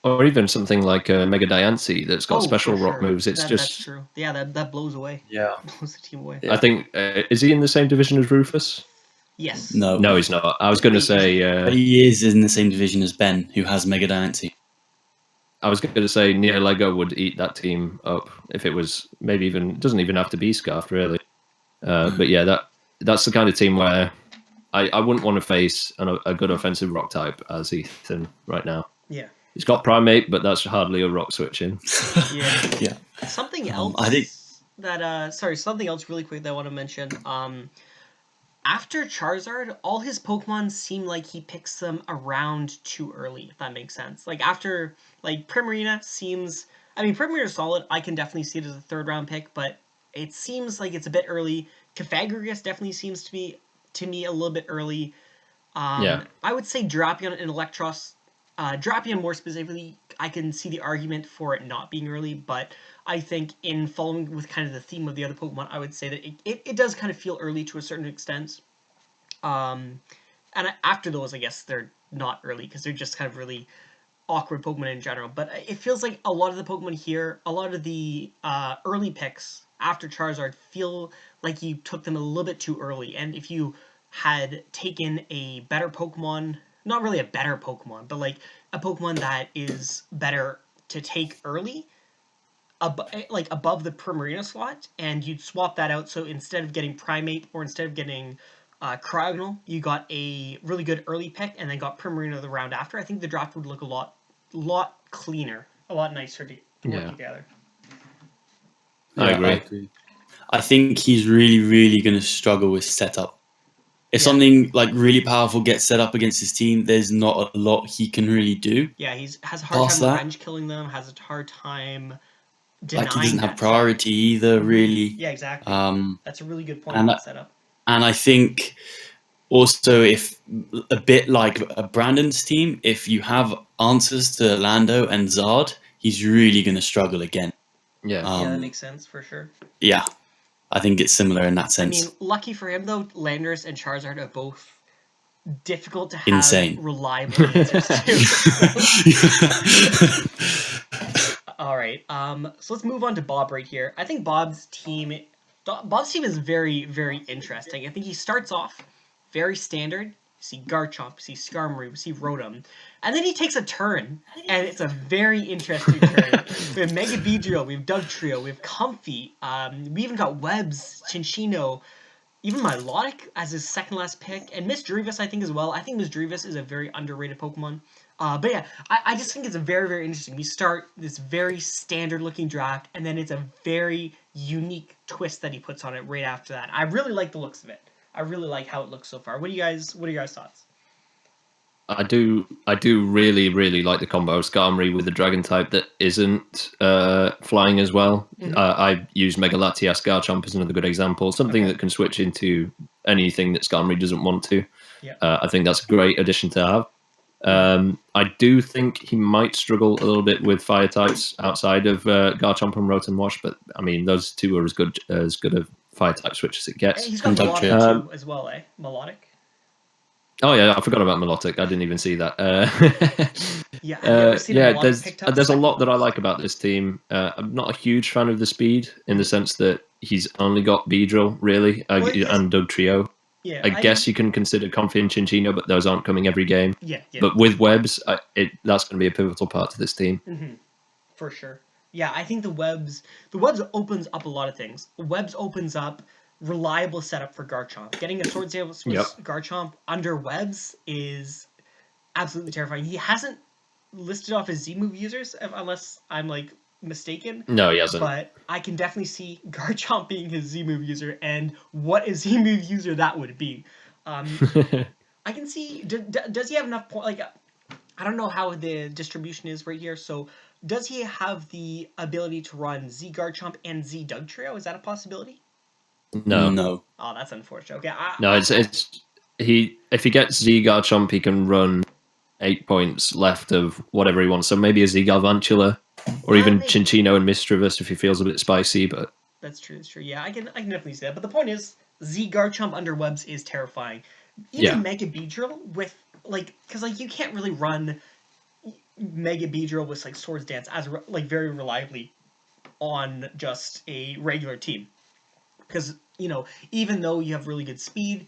Or even something like Mega Diancie that's got special rock moves. That's true. Yeah, that blows away. Yeah. Blows the team away. I think, is he in the same division as Rufus? Yes. No, he's not. I was going to say... But he is in the same division as Ben, who has Mega Diancie. I was going to say Neo Lego would eat that team up if it was maybe even... It doesn't even have to be Scarf, really. But yeah, that's the kind of team where I wouldn't want to face a good offensive rock type as Ethan right now. Yeah. He's got Primate, but that's hardly a rock switching. Yeah. Something else I think... something else really quick that I want to mention. after Charizard, all his Pokemon seem like he picks them around too early, if that makes sense. Like after Primarina seems Primarina's solid. I can definitely see it as a third round pick, but it seems like it's a bit early. Cafagrigus definitely seems to be to me a little bit early. Yeah. I would say Drapion and Electros. Drapion more specifically, I can see the argument for it not being early, but I think in following with kind of the theme of the other Pokemon, I would say that it does kind of feel early to a certain extent. And after those, I guess they're not early because they're just kind of really awkward Pokemon in general. But it feels like a lot of the Pokemon here, a lot of the early picks after Charizard feel like you took them a little bit too early. And if you had taken a better Pokemon, not really a better Pokemon, but like a Pokemon that is better to take early, above the Primarina slot, and you'd swap that out. So instead of getting Primate or instead of getting Cryogonal, you got a really good early pick, and then got Primarina the round after. I think the draft would look a lot cleaner, a lot nicer to work together. I agree. I agree. I think he's really, really going to struggle with setup. If Yeah. something like really powerful gets set up against his team, there's not a lot he can really do. Yeah, has a hard Past time that. revenge killing them, has a hard time denying Like he doesn't have that priority either, really. Yeah, exactly. That's a really good point and on setup. And I think also, if a bit like Brandon's team, if you have answers to Lando and Zard, he's really going to struggle again. Yeah. Yeah, that makes sense for sure. Yeah, I think it's similar in that sense. I mean, lucky for him though, Landorus and Charizard are both difficult to have Insane. reliable answers to. All right. So let's move on to Bob right here. I think Bob's team is very, very interesting. I think he starts off very standard. You see Garchomp, you see Skarmory, you see Rotom, and then he takes a turn, and it's a very interesting turn. We have Mega Beedrill, we have Dugtrio, we have Comfy, we even got Webs, Chinchino, even Milotic as his second last pick, and Miss Misdreavus I think as well. I think Miss Misdreavus is a very underrated Pokemon. But yeah, I just think it's a very, very interesting. We start this very standard looking draft, and then it's a very unique twist that he puts on it right after that. I really like the looks of it. I really like how it looks so far. What are your guys' thoughts? I do really, really like the combo of Skarmory with the Dragon type that isn't flying as well. Mhm. I use Mega Latias Garchomp as another good example. Something that can switch into anything that Skarmory doesn't want to. Yeah. I think that's a great addition to have. I do think he might struggle a little bit with fire types outside of Garchomp and Rotom Wash, but I mean those two are as good a fire type switch as it gets. He's got Melodic too as well, eh? Melodic. Oh yeah, I forgot about Milotic. I didn't even see that. Yeah, have you ever seen there's a lot that I like about this team. I'm not a huge fan of the speed in the sense that he's only got Beedrill really and Dugtrio. Yeah, I guess you can consider Comfy and Chinchino, but those aren't coming every game. Yeah. But with Webs, that's going to be a pivotal part to this team. Mm-hmm. For sure. Yeah, I think the Webs opens up a lot of things. Webs opens up reliable setup for Garchomp. Getting a Sword Sale with Garchomp under Webs is absolutely terrifying. He hasn't listed off his Z-move users, unless I'm mistaken. No, he hasn't. But I can definitely see Garchomp being his Z-move user, and what a Z-move user that would be. I can see. Does he have enough point? I don't know how the distribution is right here. So, does he have the ability to run Z Garchomp and Z Dugtrio? Is that a possibility? No. Oh, that's unfortunate. Okay. If he gets Z Garchomp, he can run 8 points left of whatever he wants. So maybe a Z Galvantula, or even Chinchino and Misdreavus if he feels a bit spicy. But that's true. Yeah, I can definitely see that. But the point is, Z Garchomp under Webs is terrifying. Even Mega Beedrill with because you can't really run Mega Beedrill with Swords Dance as very reliably on just a regular team, because even though you have really good speed,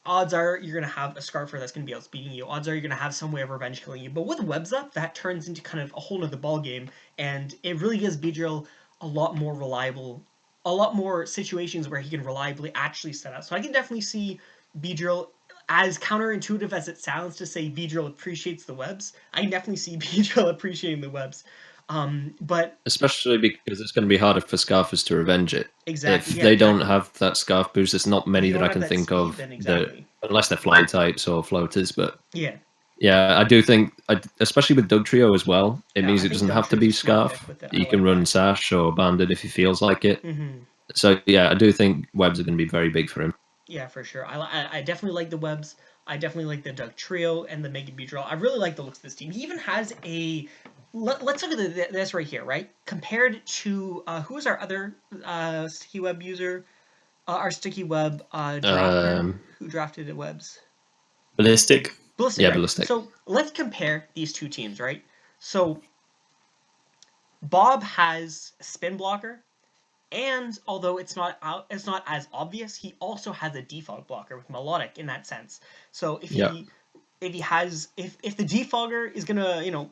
odds are you're gonna have a Scarfer that's gonna be outspeeding you. Odds are you're gonna have some way of revenge killing you. But with Webs up, that turns into kind of a whole nother ball game, and it really gives Beedrill a lot more reliable, a lot more situations where he can reliably actually set up. So I can definitely see Beedrill, as counterintuitive as it sounds to say Beedrill appreciates the Webs, I can definitely see Beedrill appreciating the Webs. But especially because it's going to be harder for Scarfers to revenge it. exactly, If yeah, they don't exactly. have that Scarf boost, there's not many You that don't I have can that think speed, of then that, exactly. unless they're flying types or floaters. But Yeah. yeah, I do think, especially with Doug Trio as well, it Yeah, means I it think doesn't Doug have to Trio's be a smart pick Scarf. with it. I You can like run that. Sash or Bandit if he feels like it. Mm-hmm. So yeah, I do think webs are going to be very big for him. Yeah, for sure. I definitely like the webs. I definitely like the Doug Trio and the Mega Beedrill. I really like the looks of this team. He even has a. Let's look at this right here, right? Compared to who is our other sticky web user? Our sticky web drafter who drafted webs. Ballistic. Ballistic, Yeah, right? Ballistic. So let's compare these two teams, right? So Bob has spin blocker, and although it's not as obvious, he also has a defog blocker with melodic in that sense. So Yeah. if he has if the defogger is gonna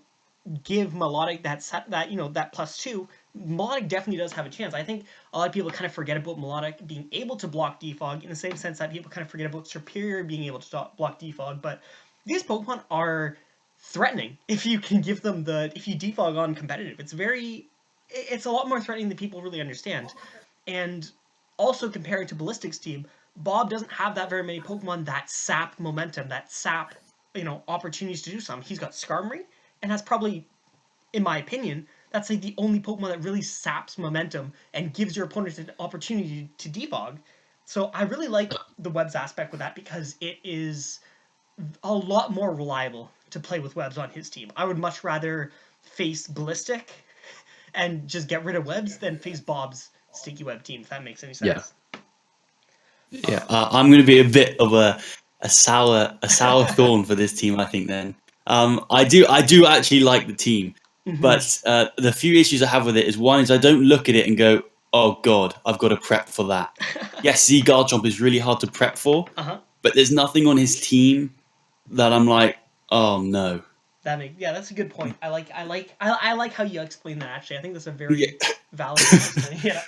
give melodic that +2, melodic definitely does have a chance. I think a lot of people kind of forget about melodic being able to block defog in the same sense that people kind of forget about superior being able to block defog. But these Pokemon are threatening if you can give them if you defog on competitive. It's a lot more threatening than people really understand. And also comparing to Ballistic's team, Bob doesn't have that very many Pokemon that sap momentum, that sap, opportunities to do something. He's got Skarmory, and that's probably, in my opinion, that's like the only Pokemon that really saps momentum and gives your opponent an opportunity to defog. So I really like the webs aspect with that because it is a lot more reliable to play with webs on his team. I would much rather face Ballistic and just get rid of webs than face Bob's sticky web team, if that makes any Yeah. sense. Yeah. I'm going to be a bit of a sour thorn for this team, I think. Then I do actually like the team, but the few issues I have with it is one is I don't look at it and go, oh god, I've got to prep for that. Yes, Z Garchomp is really hard to prep for, Uh-huh. but there's nothing on his team that I'm like, oh no. That's a good point. I like how you explain that. Actually, I think that's a Yeah. very valid way to explain it. Yeah.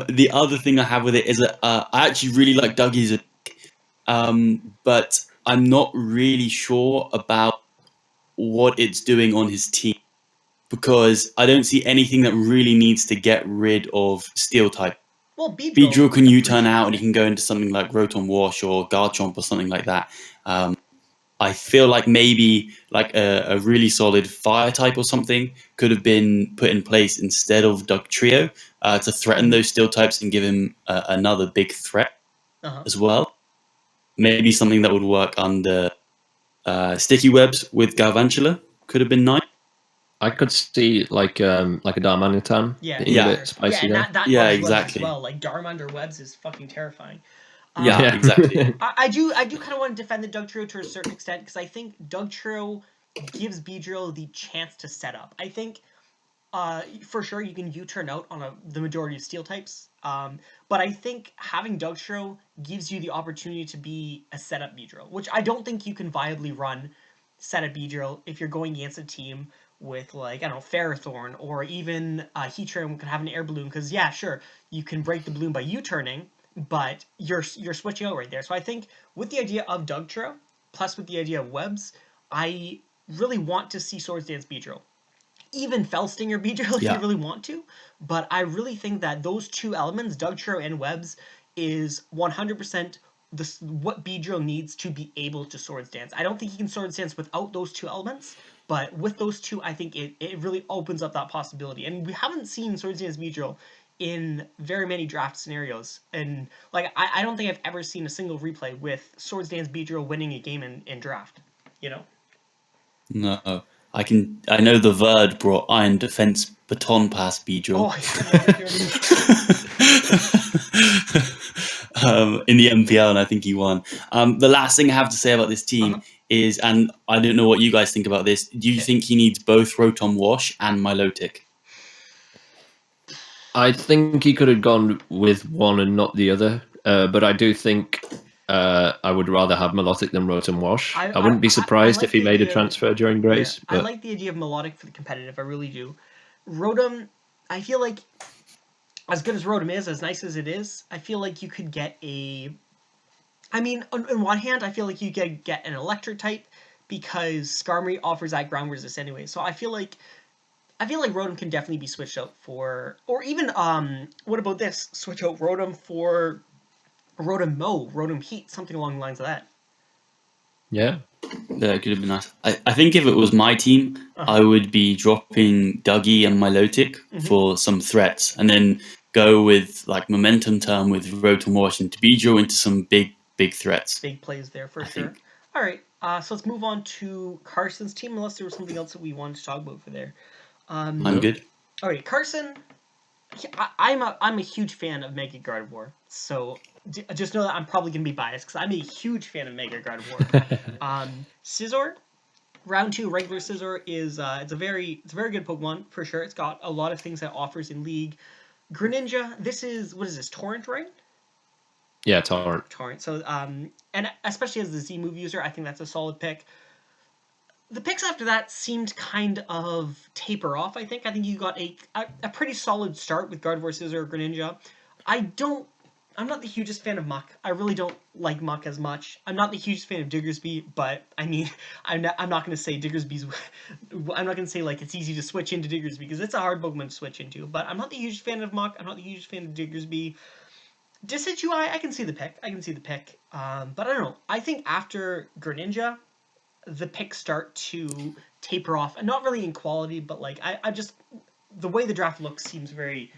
The other thing I have with it is that I actually really like Dougie's, but I'm not really sure about what it's doing on his team because I don't see anything that really needs to get rid of Steel type. Well, Beedrill Beedrill can is a U-turn pretty out cheap and he pick. can go into something like Rotom Wash or Garchomp or something like that. I feel like maybe like a really solid fire type or something could have been put in place instead of Doug Trio to threaten those steel types and give him another big threat Uh-huh. as well. Maybe something that would work under sticky webs with Galvantula could have been nice. I could see like a Darmanitan Yeah, being a Yeah, sure. bit Yeah, spicy and there. that yeah, bugs webs as exactly. well. Like Darmander webs is fucking terrifying. Yeah, Yeah. exactly. I do kind of want to defend the Doug Trio to a certain extent because I think Doug Trio gives Beedrill the chance to set up. I think for sure you can U-turn out on the majority of steel types. But I think having Doug Trio gives you the opportunity to be a setup Beedrill, which I don't think you can viably run setup Beedrill if you're going against a team with like I don't know Ferrothorn or even Heatran can have an air balloon because yeah sure you can break the balloon by U-turning but you're switching out right there. So I think with the idea of Doug Trio plus with the idea of webs, I really want to see Swords Dance Beedrill even Felstinger Beedrill if you Yeah. really want to. But I really think that those two elements, Doug Trio and Webs, is 100% what Beedrill needs to be able to Swords Dance. I don't think he can Swords Dance without those two elements, but with those two, I think it really opens up that possibility. And we haven't seen Swords Dance Beedrill in very many draft scenarios. And like I don't think I've ever seen a single replay with Swords Dance Beedrill winning a game in draft. You know? No. I know the Verd brought Iron Defense Baton past Beedrill. Oh yeah, In the MPL, and I think he won. The last thing I have to say about this team is, and I don't know what you guys think about this. Do you think he needs both Rotom Wash and Milotic? I think he could have gone with one and not the other, but I do think I would rather have Melodic than Rotom Wash. I wouldn't be surprised like if he the made a idea transfer during yeah, Grace. I But like the idea of melodic for the competitive. I really do. Rotom, I feel like as good as Rotom is, as nice as it is, I feel like you could get a. I mean, on one hand, I feel like you could get an electric type because Skarmory offers that ground resist anyway. So I feel like Rotom can definitely be switched out for, or even what about this? Switch out Rotom for Rotom Mow, Rotom Heat, something along the lines of that. Yeah. Yeah, it could have been nice. I think if it was my team, I would be dropping Dougie and Milotic for some threats, and then go with like momentum turn with Rotom and Tobidro into some big threats. Big plays there for I sure. think. All right, so let's move on to Carson's team, unless there was something else that we wanted to talk about for there. I'm good. All right, Carson. I'm a huge fan of Mega Gardevoir, so just know that I'm probably gonna be biased because I'm a huge fan of Mega Gardevoir. Scizor, round 2 regular Scizor is it's a very good Pokemon for sure. It's got a lot of things that it offers in League. Greninja, this is what is this, Torrent, right? Yeah, Torrent. Torrent. So and especially as the Z move user, I think that's a solid pick. The picks after that seemed kind of taper off. I think you got a pretty solid start with Gardevoir, Scizor, Greninja. I'm not the hugest fan of Muck. I really don't like Muck as much. I'm not the hugest fan of Diggersby, but I mean, I'm not going to say Diggersby's. I'm not going to say like it's easy to switch into Diggersby because it's a hard Pokemon to switch into. But I'm not the hugest fan of Muck. I'm not the hugest fan of Diggersby. Decidueye, I can see the pick. But I don't know. I think after Greninja, the picks start to taper off, and not really in quality, but like I just, the way the draft looks seems very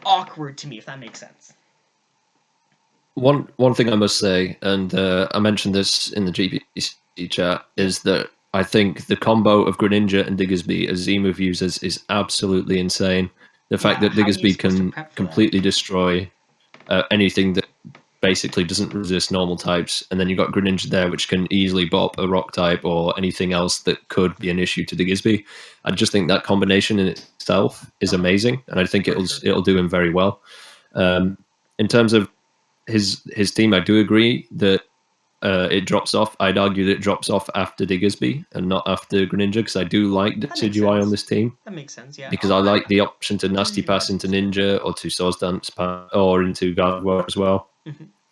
awkward to me, if that makes sense. One thing I must say, and I mentioned this in the GPC chat, is that I think the combo of Greninja and Diggersby as Z-move users is absolutely insane. The fact that how are you Diggersby supposed to can prep for completely destroy anything that basically doesn't resist normal types, and then you've got Greninja there, which can easily bop a rock type or anything else that could be an issue to Diggersby. I just think that combination in itself is amazing, and I think it'll do him very well. In terms of his team, I do agree that it drops off. I'd argue that it drops off after Diggersby and not after Greninja, because I do like Decidueye on this team. That makes sense, yeah. Because I like the option to Nasty Pass into Ninja or to Swords Dance or into Gardevoir as well.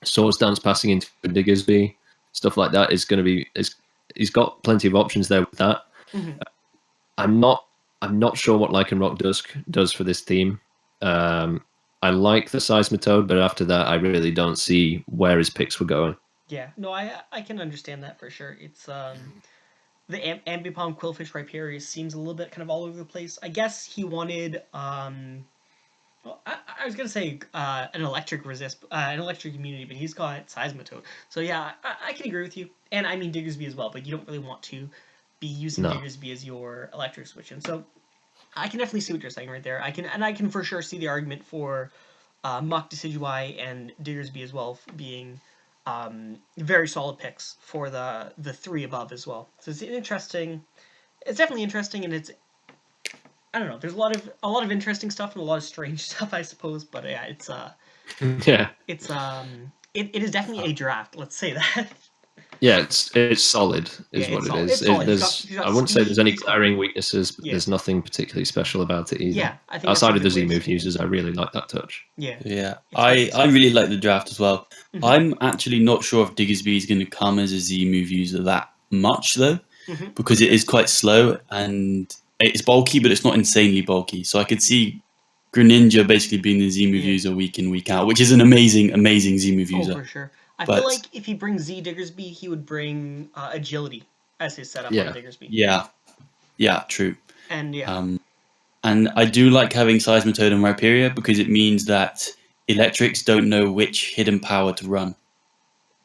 Swords Dance passing into Diggersby, stuff like that is going to be. He's got plenty of options there with that. I'm not sure what Lycanroc Dusk does for this team. I like the Seismitoad, but after that, I really don't see where his picks were going. Yeah, no, I can understand that for sure. It's the Ambipom Quillfish Rhyperior seems a little bit kind of all over the place. I guess he wanted well, I was gonna say an electric immunity, but he's got Seismitoad. So yeah, I can agree with you, and I mean Diggersby as well. But you don't really want to be using Diggersby as your electric switch, and so I can definitely see what you're saying right there. I can for sure see the argument for Muck, Decidueye, and Diggersby as well being very solid picks for the three above as well. So it's interesting. It's definitely interesting, and it's, I don't know. There's a lot of interesting stuff and a lot of strange stuff, I suppose. But yeah, it's Yeah. it's it is definitely a draft. Let's say that. Yeah, it's solid, is Yeah, what it's it solid. is. It's solid. There's, He's got I wouldn't say speed, there's any he's got- glaring weaknesses, but Yeah. there's nothing particularly special about it either. Yeah, I think that's Outside a of the good way Z to move say it. users, I really like that touch. Yeah. Yeah, It's I really like the draft as well. Mhm. I'm actually not sure if Diggersby is going to come as a Z move user that much though, Mhm. because it is quite slow and it's bulky, but it's not insanely bulky. So I could see Greninja basically being the Z move Yeah. user week in week out, which is an amazing Z move Oh, user. for sure. I But feel like if he brings Z Diggersby, he would bring agility as his setup Yeah. on Diggersby. yeah, true. And yeah, And I do like having Seismitoad and Rhyperior because it means that electrics don't know which hidden power to run.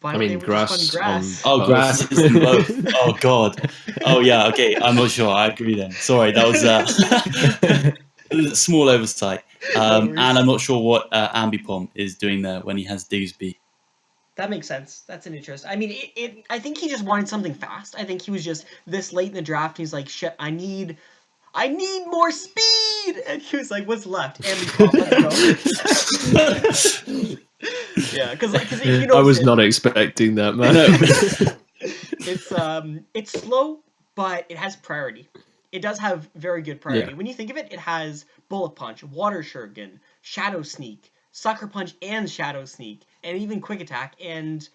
why I don't mean, they just grass run grass? on- Oh, Both. grass is in both. Oh, God. Oh, yeah, okay. I'm not sure. I agree then. Sorry, that was a small oversight. worries. And I'm not sure what Ambipom is doing there when he has Diggersby. That makes sense. That's an interest. I mean, I think he just wanted something fast. I think he was just this late in the draft. He's like, shit, I need more speed. And he was like, what's left? And let's go. Yeah, because you know I was not expecting that, man. it's slow, but it has priority. It does have very good priority. Yeah. When you think of it, it has Bullet Punch, Water Shuriken, Shadow Sneak, Sucker Punch, and Shadow Sneak, and even Quick Attack. And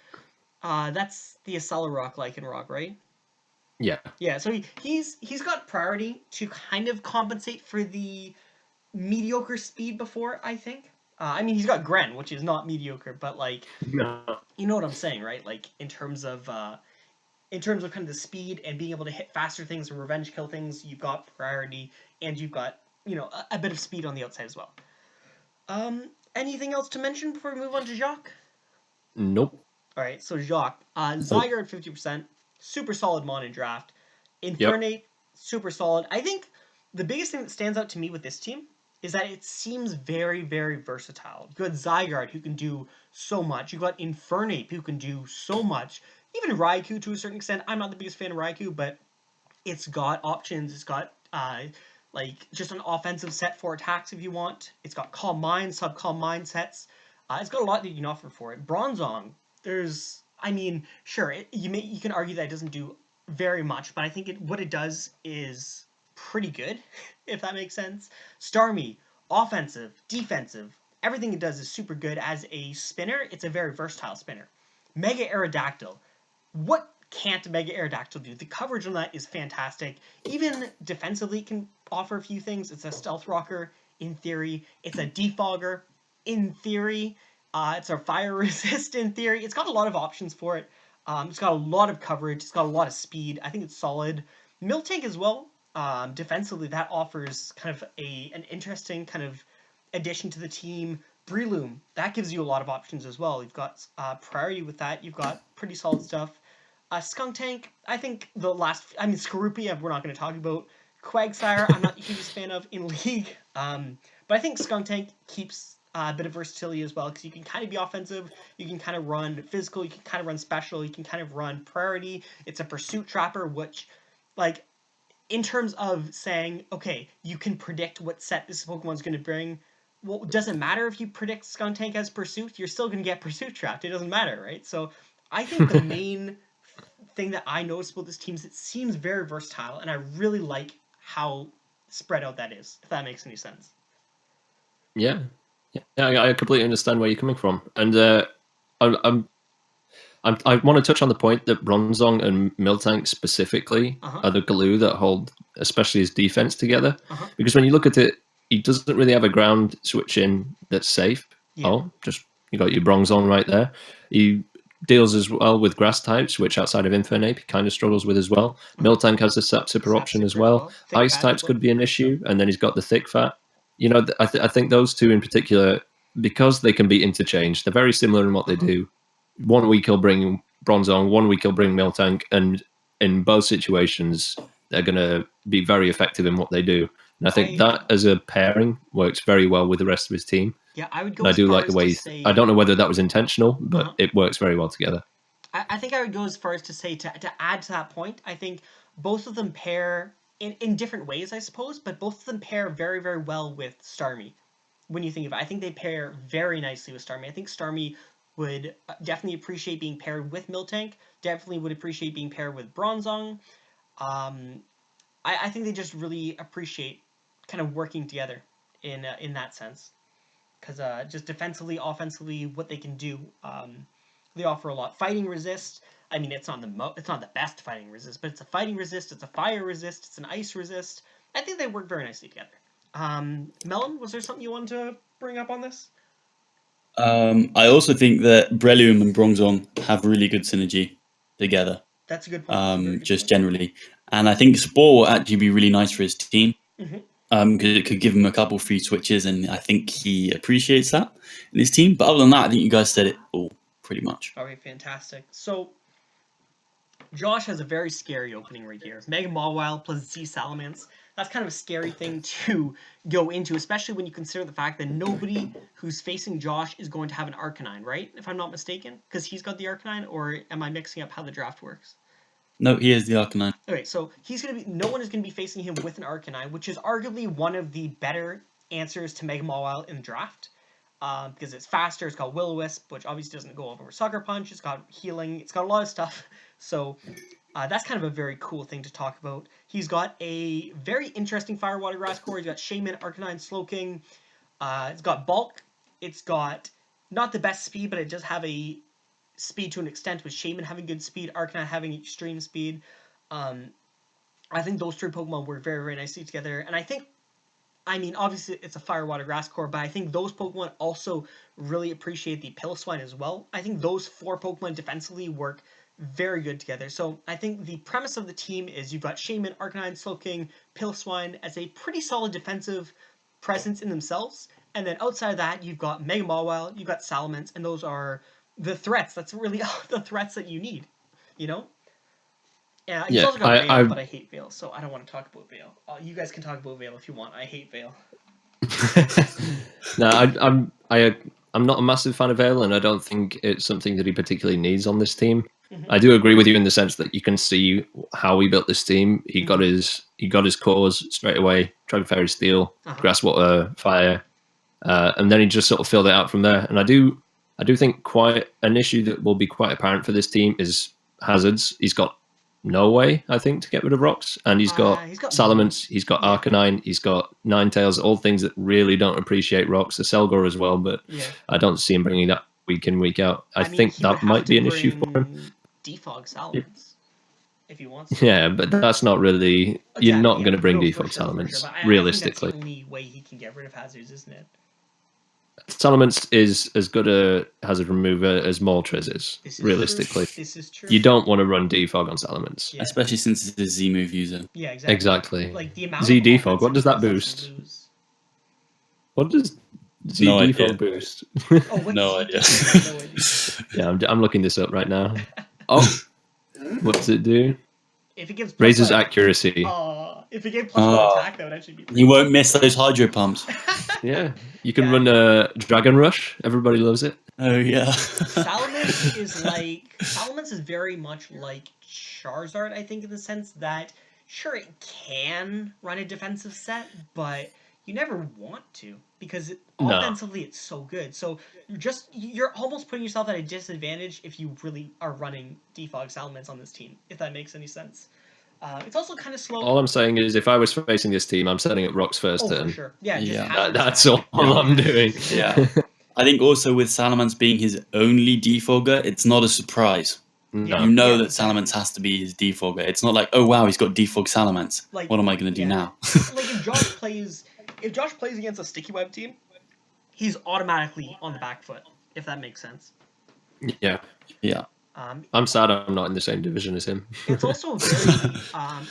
that's the Accelerock Lycanroc, right? Yeah, so he's got priority to kind of compensate for the mediocre speed before, I think. I mean, he's got Gren, which is not mediocre, but like, No. you know what I'm saying, right? Like in terms of kind of the speed and being able to hit faster things and revenge kill things, you've got priority, and you've got a bit of speed on the outside as well. Anything else to mention before we move on to Jacques? Nope. All right, so Jacques, Zygarde 50%, super solid mon in draft. Infernape, super solid. I think the biggest thing that stands out to me with this team is that it seems very, very versatile. You got Zygarde, who can do so much. You got Infernape, who can do so much. Even Raikou, to a certain extent. I'm not the biggest fan of Raikou, but it's got options. It's got like just an offensive set for attacks if you want. It's got Calm Mind, Sub Calm Mind sets. It's got a lot that you can offer for it. Bronzong, I mean, sure, you can argue that it doesn't do very much, but I think what it does is pretty good, if that makes sense. Starmie, offensive, defensive, everything it does is super good as a spinner. It's a very versatile spinner. Mega Aerodactyl, what can't Mega Aerodactyl do? The coverage on that is fantastic. Even defensively, it can offer a few things. It's a stealth rocker in theory. It's a defogger in theory. It's a fire resist in theory. It's got a lot of options for it. It's got a lot of coverage. It's got a lot of speed. I think it's solid. Miltank as well. Defensively, that offers kind of an interesting kind of addition to the team. Breloom, that gives you a lot of options as well. You've got priority with that. You've got pretty solid stuff. Skuntank, I think Skorupi, we're not going to talk about. Quagsire, I'm not the hugest fan of in League. But I think Skuntank keeps a bit of versatility as well, because you can kind of be offensive, you can kind of run physical, you can kind of run special, you can kind of run priority. It's a pursuit trapper, which, like, in terms of saying, okay, you can predict what set this Pokemon's going to bring, well, it doesn't matter if you predict Skuntank as pursuit, you're still going to get pursuit trapped. It doesn't matter, right? So I think the main thing that I noticed about this team is it seems very versatile, and I really like how spread out that is, if that makes any sense. Yeah, I completely understand where you're coming from, and I want to touch on the point that Bronzong and Miltank specifically are the glue that hold, especially his defense together. Because when you look at it, he doesn't really have a ground switch in that's safe. Yeah. Oh, just you got your Bronzong right there. He deals as well with grass types, which outside of Infernape he kind of struggles with as well. Miltank has the Sap-Sipper option as well. Ice types could be an issue, and then he's got the thick fat. I think those two in particular, because they can be interchanged, they're very similar in what they do. 1 week he'll bring Bronzong, 1 week he'll bring Miltank, and in both situations they're going to be very effective in what they do. And I think that as a pairing works very well with the rest of his team. Yeah, I would go. I do like the way. I don't know whether that was intentional, but it works very well together. I think I would go as far as to say to add to that point. I think both of them pair in different ways, I suppose, but both of them pair very, very well with Starmie. When you think of it, I think they pair very nicely with Starmie. I think Starmie would definitely appreciate being paired with Miltank. Definitely would appreciate being paired with Bronzong. I think they just really appreciate kind of working together in that sense. Because just defensively, offensively, what they can do, they offer a lot. Fighting resist. I mean, it's not the best fighting resist, but it's a fighting resist. It's a fire resist. It's an ice resist. I think they work very nicely together. Melon, was there something you wanted to bring up on this? I also think that Breloom and Bronzong have really good synergy together. That's a good point. Just generally, and I think Spore will actually be really nice for his team. Because it could give him a couple free switches, and I think he appreciates that in his team. But other than that, I think you guys said it all pretty much. Okay, fantastic. So, Josh has a very scary opening right here. Mega Mawile plus Z Salamence. That's kind of a scary thing to go into, especially when you consider the fact that nobody who's facing Josh is going to have an Arcanine, right? If I'm not mistaken, because he's got the Arcanine, or am I mixing up how the draft works? No, he is the Arcanine. Okay, so no one is going to be facing him with an Arcanine, which is arguably one of the better answers to Mega Mawile in the draft. Because it's faster, it's got Will-O-Wisp, which obviously doesn't go over Sucker Punch, it's got healing, it's got a lot of stuff. So that's kind of a very cool thing to talk about. He's got a very interesting Fire Water Grass core. He's got Shaman, Arcanine, Slowking. It's got Bulk. It's got not the best speed, but it does have a speed to an extent, with Shaman having good speed, Arcanine having extreme speed. I think those three Pokemon work very, very nicely together. And I mean, obviously it's a Fire, Water, Grass core, but I think those Pokemon also really appreciate the Piloswine as well. I think those four Pokemon defensively work very good together. So I think the premise of the team is you've got Shaman, Arcanine, Slowking, Piloswine as a pretty solid defensive presence in themselves. And then outside of that, you've got Mega Mawile, you've got Salamence, and those are the threats. That's really the threats that you need, you know? Yeah, he's also got Veil, but I hate Veil, so I don't want to talk about Veil. You guys can talk about Veil if you want. I hate Veil. No, I'm not a massive fan of Vale, and I don't think it's something that he particularly needs on this team. I do agree with you in the sense that you can see how he built this team. He got his cores straight away: Dragon Fairy, Steel, Grass, Water, Fire, and then he just sort of filled it out from there. And I do think quite an issue that will be quite apparent for this team is hazards. He's got no way, I think, to get rid of rocks. And he's got Salamence, he's got Arcanine, he's got Ninetales, all things that really don't appreciate rocks. A Selgor as well, but I don't see him bringing that week in, week out. I think that might be an issue for him. Defog Salamence, if he wants to. Yeah, but that's not really... You're not going to bring Defog Salamence, realistically. I think that's the only way he can get rid of hazards, isn't it? Salamence is as good a hazard remover as Moltres is, realistically. This is true. You don't want to run Defog on Salamence. Yeah. Especially since it's a Z-move user. Yeah, exactly. Exactly. Like the amount Z of Defog, what does that boost? What does Z Defog boost? Oh, no idea. Yeah, I'm looking this up right now. Oh, what does it do? If it gives raises accuracy. If it gave plus attack, that would actually be. You won't miss those Hydro Pumps. Yeah, you can run a Dragon Rush. Everybody loves it. Oh yeah. Salamence is very much like Charizard, I think, in the sense that sure it can run a defensive set, but you never want to because offensively it's so good. So you're almost putting yourself at a disadvantage if you really are running Defog Salamence on this team, if that makes any sense. It's also kind of slow. All I'm saying is, if I was facing this team, I'm setting up Rocks first turn. For sure. Yeah, that's all I'm doing. Yeah. I think also with Salamence being his only defogger, it's not a surprise. No. You know that Salamence has to be his defogger. It's not like, oh wow, he's got defog Salamence. Like, what am I going to do now? Like if Josh plays against a Sticky Web team, he's automatically on the back foot, if that makes sense. Yeah. Yeah. I'm sad I'm not in the same division as him. It's also a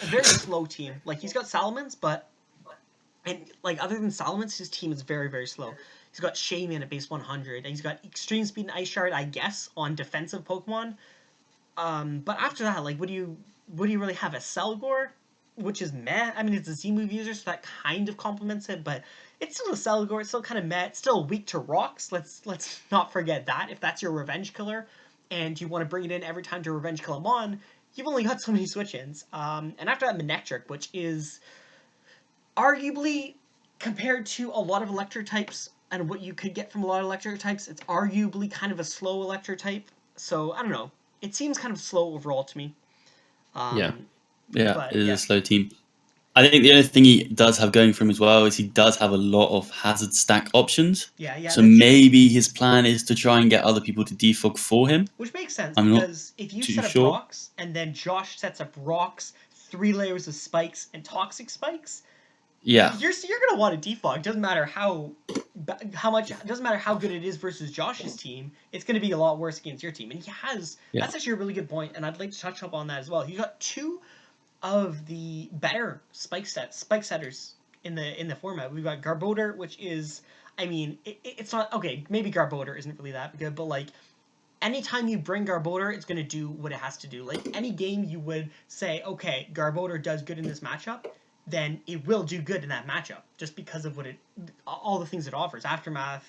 very slow team. Like he's got Salamence, and like other than Salamence, his team is very, very slow. He's got Shaman at base 100, and he's got Extreme Speed and Ice Shard, I guess, on defensive Pokemon. But after that, like, what do you really have? A Selgor, which is meh. I mean, it's a Z-move user, so that kind of complements it, but it's still a Selgor. It's still kind of meh. It's still weak to rocks. Let's not forget that. If that's your revenge killer, and you want to bring it in every time to revenge kill him on, you've only got so many switch-ins. And after that, Manectric, which is arguably, compared to a lot of electric types and what you could get from a lot of electric types, it's arguably kind of a slow electric type. So, I don't know. It seems kind of slow overall to me. Yeah, it is a slow team. I think the only thing he does have going for him as well is he does have a lot of hazard stack options. Yeah. So maybe his plan is to try and get other people to defog for him. Which makes sense, because if you set up rocks, and then Josh sets up rocks, 3 layers of spikes, and toxic spikes, you're gonna want to defog. Doesn't matter how much. Doesn't matter how good it is versus Josh's team. It's gonna be a lot worse against your team. And he has. Yeah. That's actually a really good point, and I'd like to touch up on that as well. He's got 2 of the better spike setters in the format. We've got Garbodor, which is, I mean, it's not okay. Maybe Garbodor isn't really that good, but like, anytime you bring Garbodor, it's gonna do what it has to do. Like any game, you would say, okay, Garbodor does good in this matchup, then it will do good in that matchup just because of all the things it offers. Aftermath,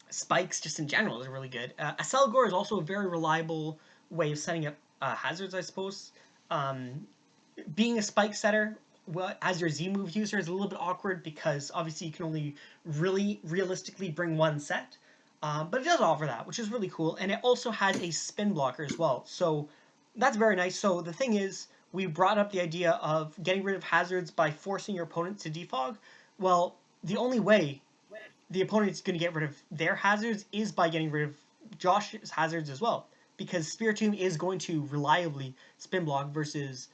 spikes, just in general, is really good. A Selgor is also a very reliable way of setting up hazards, I suppose. Being a spike setter, as your Z-move user, is a little bit awkward because obviously you can only really realistically bring 1 set. But it does offer that, which is really cool. And it also has a spin blocker as well. So that's very nice. So the thing is, we brought up the idea of getting rid of hazards by forcing your opponent to defog. Well, the only way the opponent's going to get rid of their hazards is by getting rid of Josh's hazards as well. because Spiritomb is going to reliably spin block versus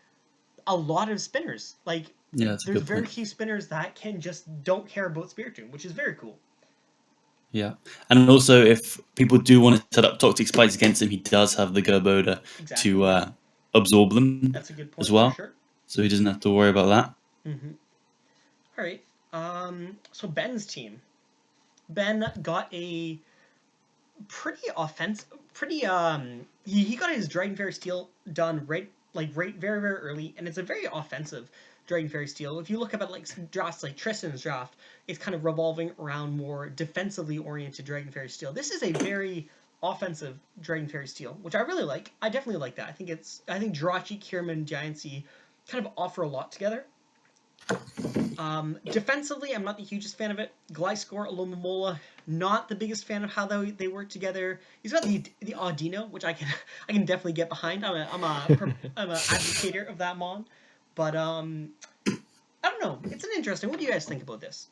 a lot of spinners. Like, Yeah, that's a there's good very point. few spinners that can just don't care about Spiritomb, which is very cool. Yeah, and also if people do want to set up toxic spikes against him, he does have the Gerboda Exactly. to absorb them That's a good as point well, for sure. so he doesn't have to worry about that. Mm-hmm. All right. So Ben's team. Ben got a pretty offensive, pretty he got his Dragon Fairy Steel done right very very early, and it's a very offensive Dragon Fairy Steel. If you look at like drafts like Tristan's draft, it's kind of revolving around more defensively oriented Dragon Fairy Steel. This is a very offensive Dragon Fairy Steel, which I really like. I definitely like that. I think Jirachi, Kieran, Giancy kind of offer a lot together. Defensively, I'm not the hugest fan of it. Gliscor, Alomomola, not the biggest fan of how they work together. He's got the Audino, which I can definitely get behind. I'm a advocator of that mon, but I don't know. It's an interesting. What do you guys think about this?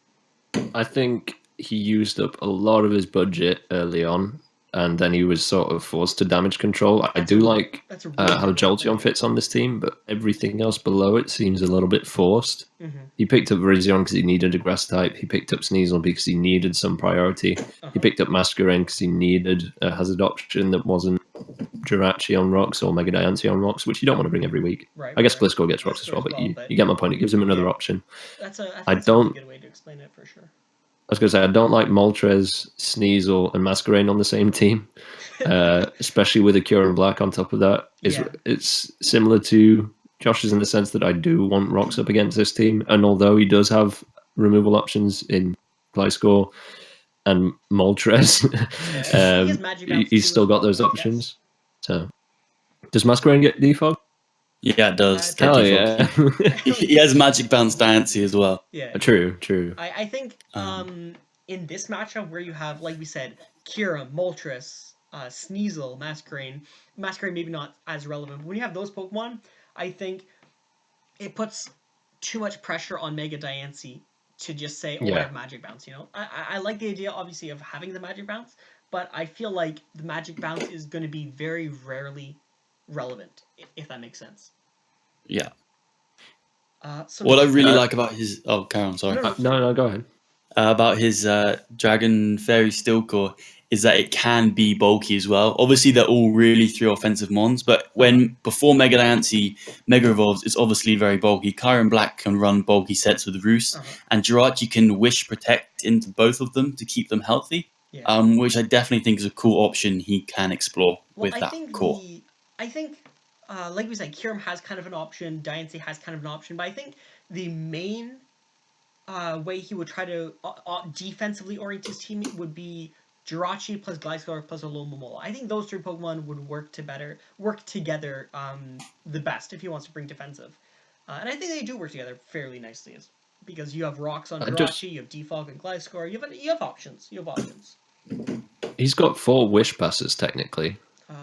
I think he used up a lot of his budget early on, and then he was sort of forced to damage control. I do like That's a really how good way of putting Jolteon it. fits on this team, but everything else below it seems a little bit forced. Mm-hmm. He picked up Virizion because he needed a grass type. He picked up Sneasel because he needed some priority. Uh-huh. He picked up Masquerain because he needed a hazard option that wasn't Jirachi on rocks or Mega Diancie on rocks, which you don't want to bring every week. Right. I guess right. Gliscor gets rocks as well, Gliscor but you get my point. It gives him another Yeah. option. That's I a really don't- good way to explain it for sure. I was going to say, I don't like Moltres, Sneasel, and Masquerain on the same team, especially with a Cure and Black on top of that. Yeah. It's similar to Josh's in the sense that I do want rocks up against this team, and although he does have removal options in Gliscor and Moltres, He has Magic Bounce he's too still as got well, those I guess. options. So, does Masquerain get defog? Yeah, it does. Hell Get Hell default. yeah! He has Magic Bounce Diancie as well. Yeah. True. I think in this matchup where you have, like we said, Kira, Moltres, Sneasel, Masquerain maybe not as relevant, but when you have those Pokemon, I think it puts too much pressure on Mega Diancie to just say, oh, I Yeah. have Magic Bounce, you know? I like the idea, obviously, of having the Magic Bounce, but I feel like the Magic Bounce is going to be very rarely relevant, if that makes sense. Yeah. So What I really Uh, like about his Karen, sorry. No, go ahead. About his Dragon Fairy Steel Core is that it can be bulky as well. Obviously, they're all really 3 offensive mons, but before Mega Diancie Mega Evolves, it's obviously very bulky. Kyron Black can run bulky sets with Roost, and Jirachi can Wish Protect into both of them to keep them healthy, Yeah. which I definitely think is a cool option he can explore Well, with that core. I think, like we said, Kiram has kind of an option, Diancie has kind of an option, but I think the main way he would try to defensively orient his team would be Jirachi plus Gliscor plus Alomomola. I think those 3 Pokemon would work together the best if he wants to bring defensive. And I think they do work together fairly nicely, because you have rocks on Jirachi, you have Defog and Gliscor, you have options. He's got 4 Wish passes technically.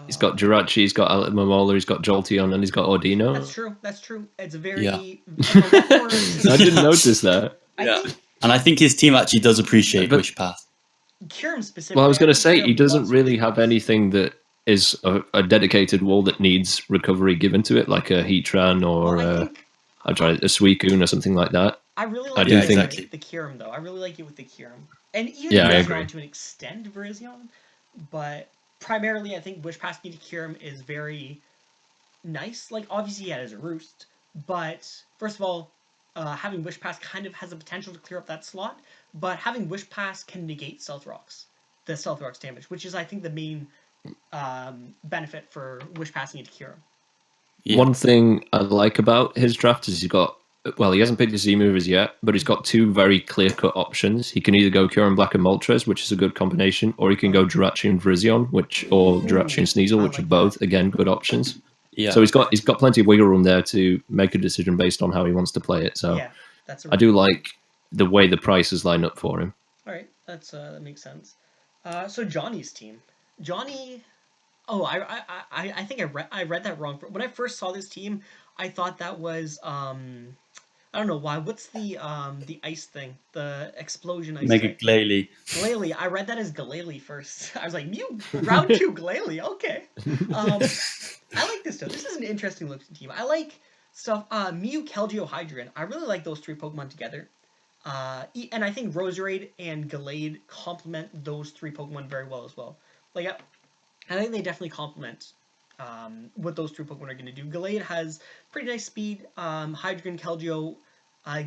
He's got Jirachi, he's got Momola, he's got Jolteon, and he's got Audino. That's true. It's a very... Yeah. I didn't notice that. And I think his team actually does appreciate Wish Path. Kiram specifically... Well, I was going to say, he Kiram doesn't loves really Wish have Path. anything that is a dedicated wall that needs recovery given to it, like a Heatran or Well, a Suicune or something like that. I really like do it think- with the Kiram, though. I really like it with the Kiram. And even Yeah, I Virizion agree. to an extent, Virizion. But primarily, I think Wish Pass to Kiram is very nice. Like, obviously, yeah, it is a Roost. But, first of all, having Wish Pass kind of has the potential to clear up that slot. But having Wish Pass can negate Stealth Rocks. The Stealth Rocks damage, which is, I think, the main benefit for Wish Passing into Kiram. Yeah. One thing I like about his draft is he hasn't picked his Z movers yet, but he's got 2 very clear-cut options. He can either go Kyurem Black and Moltres, which is a good combination, or he can go Jirachi and Virizion, or Jirachi and Sneasel, which are both, again, good options. Yeah. So he's got plenty of wiggle room there to make a decision based on how he wants to play it. So Yeah, that's I do like the way the prices line up for him. All right, that makes sense. So Johnny's team, Johnny. Oh, I think I read that wrong. When I first saw this team, I thought that was I don't know why. What's the ice thing? The explosion ice Mega thing? Glalie. Glalie. I read that as Glalie first. I was like, Mew round 2 Glalie. Okay. I like this stuff. This is an interesting looking team. I like stuff. Mew, Keldeo, Hydreigon. I really like those 3 Pokemon together. And I think Roserade and Gallade complement those 3 Pokemon very well as well. Like, I think they definitely complement what those 3 Pokemon are going to do. Gallade has pretty nice speed. Hydreigon, Keldeo,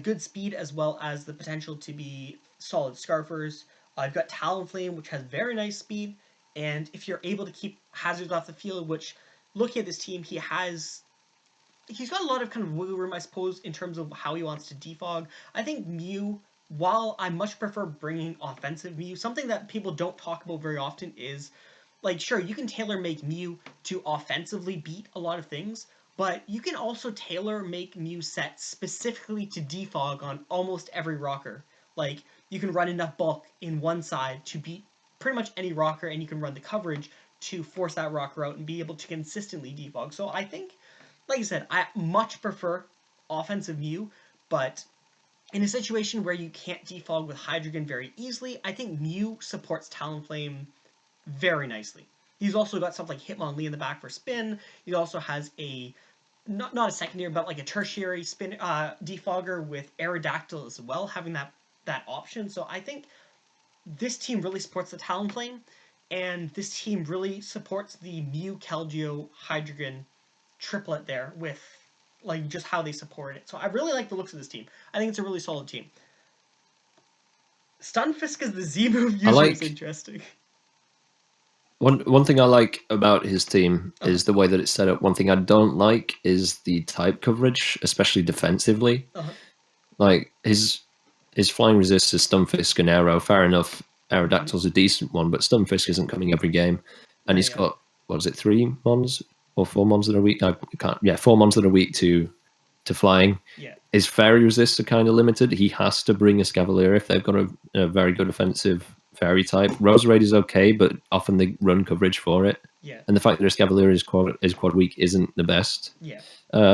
good speed as well as the potential to be solid Scarfers. I've got Talonflame, which has very nice speed. And if you're able to keep hazards off the field, which looking at this team, he's got a lot of kind of wiggle room, I suppose, in terms of how he wants to defog. I think Mew, while I much prefer bringing offensive Mew, something that people don't talk about very often is, like, sure, you can tailor make Mew to offensively beat a lot of things, but you can also tailor make Mew sets specifically to defog on almost every rocker. Like, you can run enough bulk in one side to beat pretty much any rocker, and you can run the coverage to force that rocker out and be able to consistently defog. So I think, like I said, I much prefer offensive Mew, but in a situation where you can't defog with Hydreigon very easily, I think Mew supports Talonflame very nicely. He's also got stuff like Hitmonlee in the back for spin. He also has a not a secondary, but like a tertiary spin defogger with Aerodactyl as well, having that option. So I think this team really supports the Talonflame, and this team really supports the Mew, Keldeo, Hydreigon triplet there with like just how they support it. So I really like the looks of this team. I think it's a really solid team. Stunfisk as the Z move user is interesting. One thing I like about his team is the way that it's set up. One thing I don't like is the type coverage, especially defensively. Like his flying resist is Stunfisk and Arrow. Fair enough, Aerodactyl's a decent one, but Stunfisk isn't coming every game. And he's got, what is it, 3 mons or 4 mons that are weak? I can't. Yeah, 4 mons that are weak to flying. Yeah. His fairy resists are kind of limited. He has to bring a Scavalier if they've got a very good offensive fairy type. Roserade is okay, but often they run coverage for it. Yeah. And the fact that his Scavalier is quad weak isn't the best. Yeah.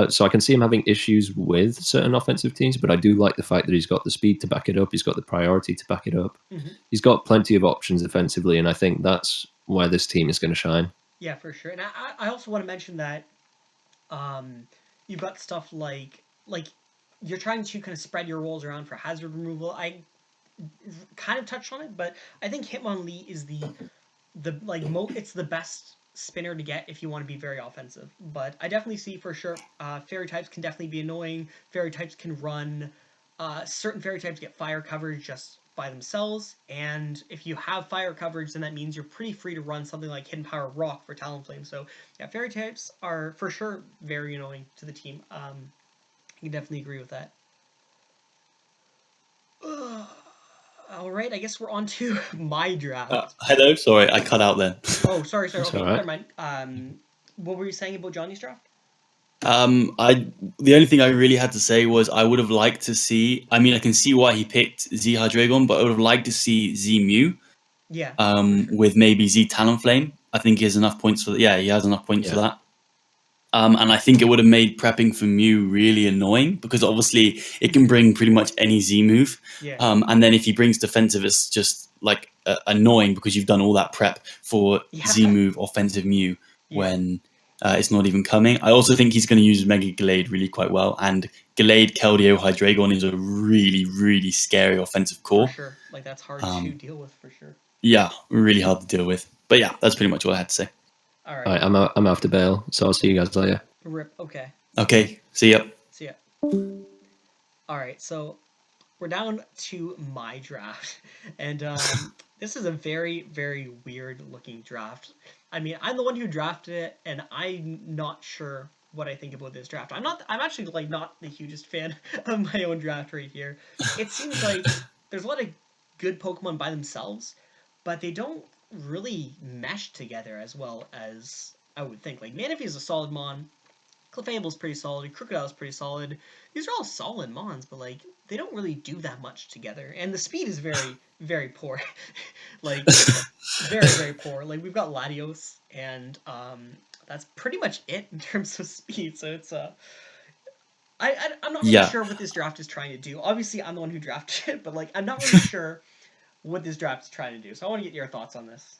So I can see him having issues with certain offensive teams, but I do like the fact that he's got the speed to back it up. He's got the priority to back it up. He's got plenty of options defensively, and I think that's where this team is going to shine. Yeah, for sure. And I also want to mention that you've got stuff like you're trying to kind of spread your roles around for hazard removal. I kind of touched on it, but I think Hitmonlee is it's the best spinner to get if you want to be very offensive. But I definitely see for sure fairy types can definitely be annoying. Fairy types can run. Certain fairy types get fire coverage just by themselves, and if you have fire coverage, then that means you're pretty free to run something like Hidden Power Rock for Talonflame. So yeah, fairy types are for sure very annoying to the team. I can definitely agree with that. All right, I guess we're on to my draft. Hello, sorry, I cut out then. Oh, sorry. Okay, right. never mind. What were you saying about Johnny's draft? The only thing I really had to say was I would have liked to see. I mean, I can see why he picked Z Hydreigon, but I would have liked to see Z Mew. Yeah. With maybe Z Talonflame. I think he has enough points for that. Yeah, he has enough points for that. And I think it would have made prepping for Mew really annoying because obviously it can bring pretty much any Z move. Yeah. And then if he brings defensive, it's just like annoying because you've done all that prep for Z move offensive Mew when it's not even coming. I also think he's going to use Mega Gallade really quite well. And Gallade, Keldeo, Hydreigon is a really, really scary offensive core. For sure. Like that's hard to deal with for sure. Yeah, really hard to deal with. But yeah, that's pretty much what I had to say. All right. I'm out to bail, so I'll see you guys later. Rip. Okay. Okay. See ya. See ya. All right. So we're down to my draft, and this is a very, very weird looking draft. I mean, I'm the one who drafted it, and I'm not sure what I think about this draft. I'm actually like not the hugest fan of my own draft right here. It seems like there's a lot of good Pokemon by themselves, but they don't really mesh together as well as I would think. Like Manaphy is a solid mon, Clefable's pretty solid, Crocodile's pretty solid. These are all solid mons, but like they don't really do that much together. And the speed is very, very poor. Like very, very poor. Like we've got Latios, and that's pretty much it in terms of speed. So it's I'm not really sure what this draft is trying to do. Obviously, I'm the one who drafted it, but like I'm not really sure what this draft is trying to do. So I want to get your thoughts on this.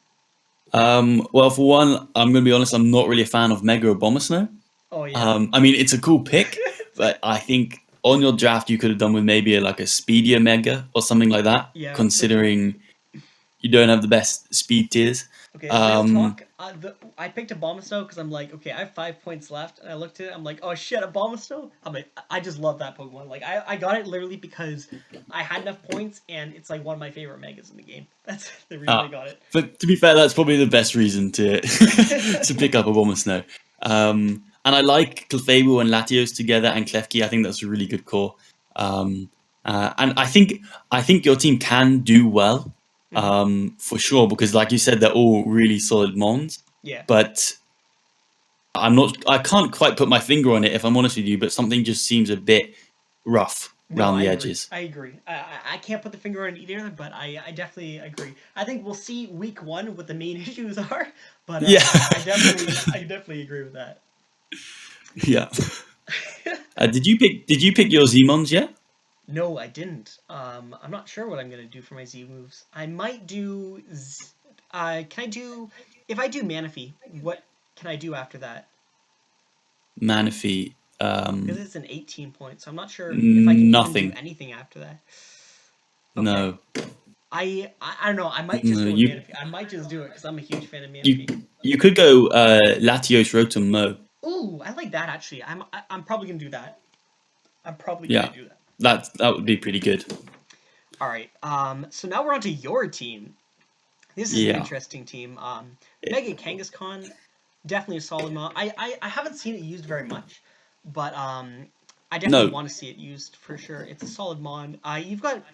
Well, for one, I'm going to be honest. I'm not really a fan of Mega Abomasnow. Oh yeah. I mean, it's a cool pick, but I think on your draft you could have done with maybe like a speedier Mega or something like that. Yeah, considering you don't have the best speed tiers. Okay, real talk. I picked Abomasnow because I'm like, okay, I have 5 points left, and I looked at it. I'm like, oh shit, Abomasnow. I'm like, I just love that Pokemon. Like, I got it literally because I had enough points, and it's like one of my favorite megas in the game. That's the reason I got it. But to be fair, that's probably the best reason to to pick up Abomasnow. And I like Clefable and Latios together, and Klefki. I think that's a really good core. And I think your team can do well. For sure, because like you said, they're all really solid mons. Yeah. But I can't quite put my finger on it, if I'm honest with you, but something just seems a bit rough around the edges. I agree. I can't put the finger on it either, but I definitely agree. I think we'll see week 1 what the main issues are, but yeah. I definitely agree with that. Yeah. Did you pick your Z-mons yet? No, I didn't. I'm not sure what I'm gonna do for my Z moves. I might do. If I do Manaphy, what can I do after that? Manaphy. Because it's an 18 point, so I'm not sure if I can even do anything after that. Okay. No. I don't know. I might just go with Manaphy. I might just do it because I'm a huge fan of Manaphy. You could go Latios Rotom Mo. Ooh, I like that actually. I'm probably gonna do that. I'm probably gonna do that. That would be pretty good. All right. So now we're on to your team. This is an interesting team. Mega Kangaskhan, definitely a solid mod. I haven't seen it used very much, but I definitely want to see it used for sure. It's a solid mod. You've got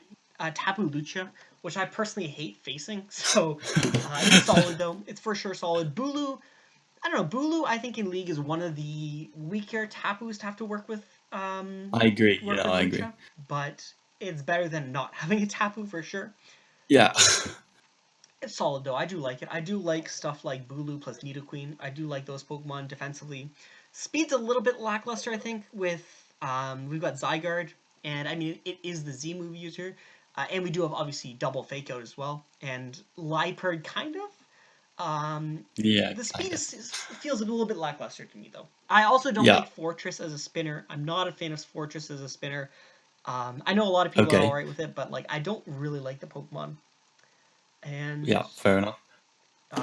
Tapu Lucha, which I personally hate facing, so it's solid though. It's for sure solid. Bulu, I don't know. Bulu, I think in League is one of the weaker Tapus to have to work with. I agree. Yeah, I agree. But it's better than not having a Tapu for sure. Yeah. It's solid though. I do like it. I do like stuff like Bulu plus Nidoqueen. I do like those Pokemon defensively. Speed's a little bit lackluster, I think, with we've got Zygarde, and I mean it is the Z move user, and we do have obviously double Fake Out as well, and Liepard kind of. The speed feels a little bit lackluster to me, though. I also don't like Fortress as a spinner. I'm not a fan of Fortress as a spinner. I know a lot of people are alright with it, but like I don't really like the Pokemon. And yeah, fair enough.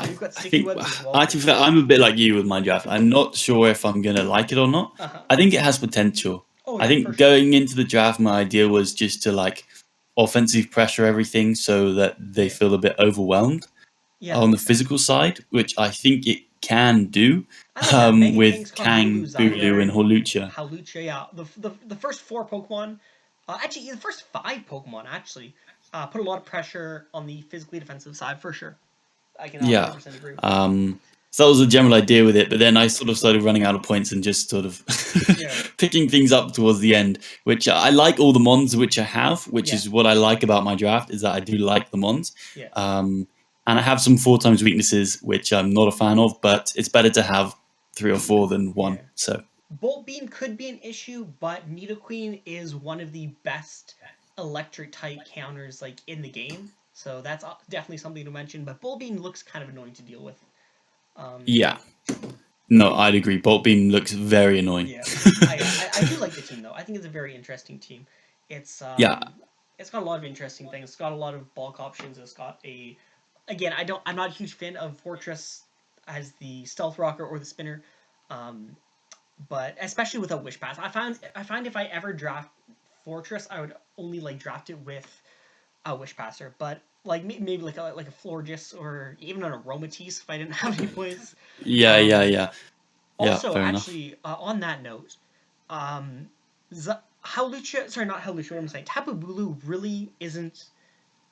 You've got Sticky Webs as well. Actually, I'm a bit like you with my draft. I'm not sure if I'm gonna like it or not. I think it has potential. I think going into the draft, my idea was just to like offensive pressure everything so that they feel a bit overwhelmed. On the physical side, which I think it can do, with Kang, Bulu, and Hawlucha. Hawlucha, yeah. The first 4 Pokemon, actually the first 5 Pokemon actually, put a lot of pressure on the physically defensive side for sure. I can 100% agree with that. So that was the general idea with it, but then I sort of started running out of points and just sort of picking things up towards the end, which I like all the mons which I have, which is what I like about my draft, is that I do like the mons. And I have some 4 times weaknesses, which I'm not a fan of, but it's better to have 3 or 4 than 1. So Bolt Beam could be an issue, but Nidoqueen is one of the best electric type counters like in the game. So that's definitely something to mention. But Bolt Beam looks kind of annoying to deal with. No, I'd agree. Bolt Beam looks very annoying. Yeah, I do like the team though. I think it's a very interesting team. It's it's got a lot of interesting things. It's got a lot of bulk options. It's got a Again, I'm not a huge fan of Fortress as the Stealth Rocker or the Spinner, but especially with a Wish Pass, I find if I ever draft Fortress, I would only like draft it with a Wish Passer, but like maybe like a Florges or even an Aromatisse if I didn't have any points. Also, actually, on that note, Hawlucha, sorry, not Hawlucha. What am I saying? Tapu Bulu really isn't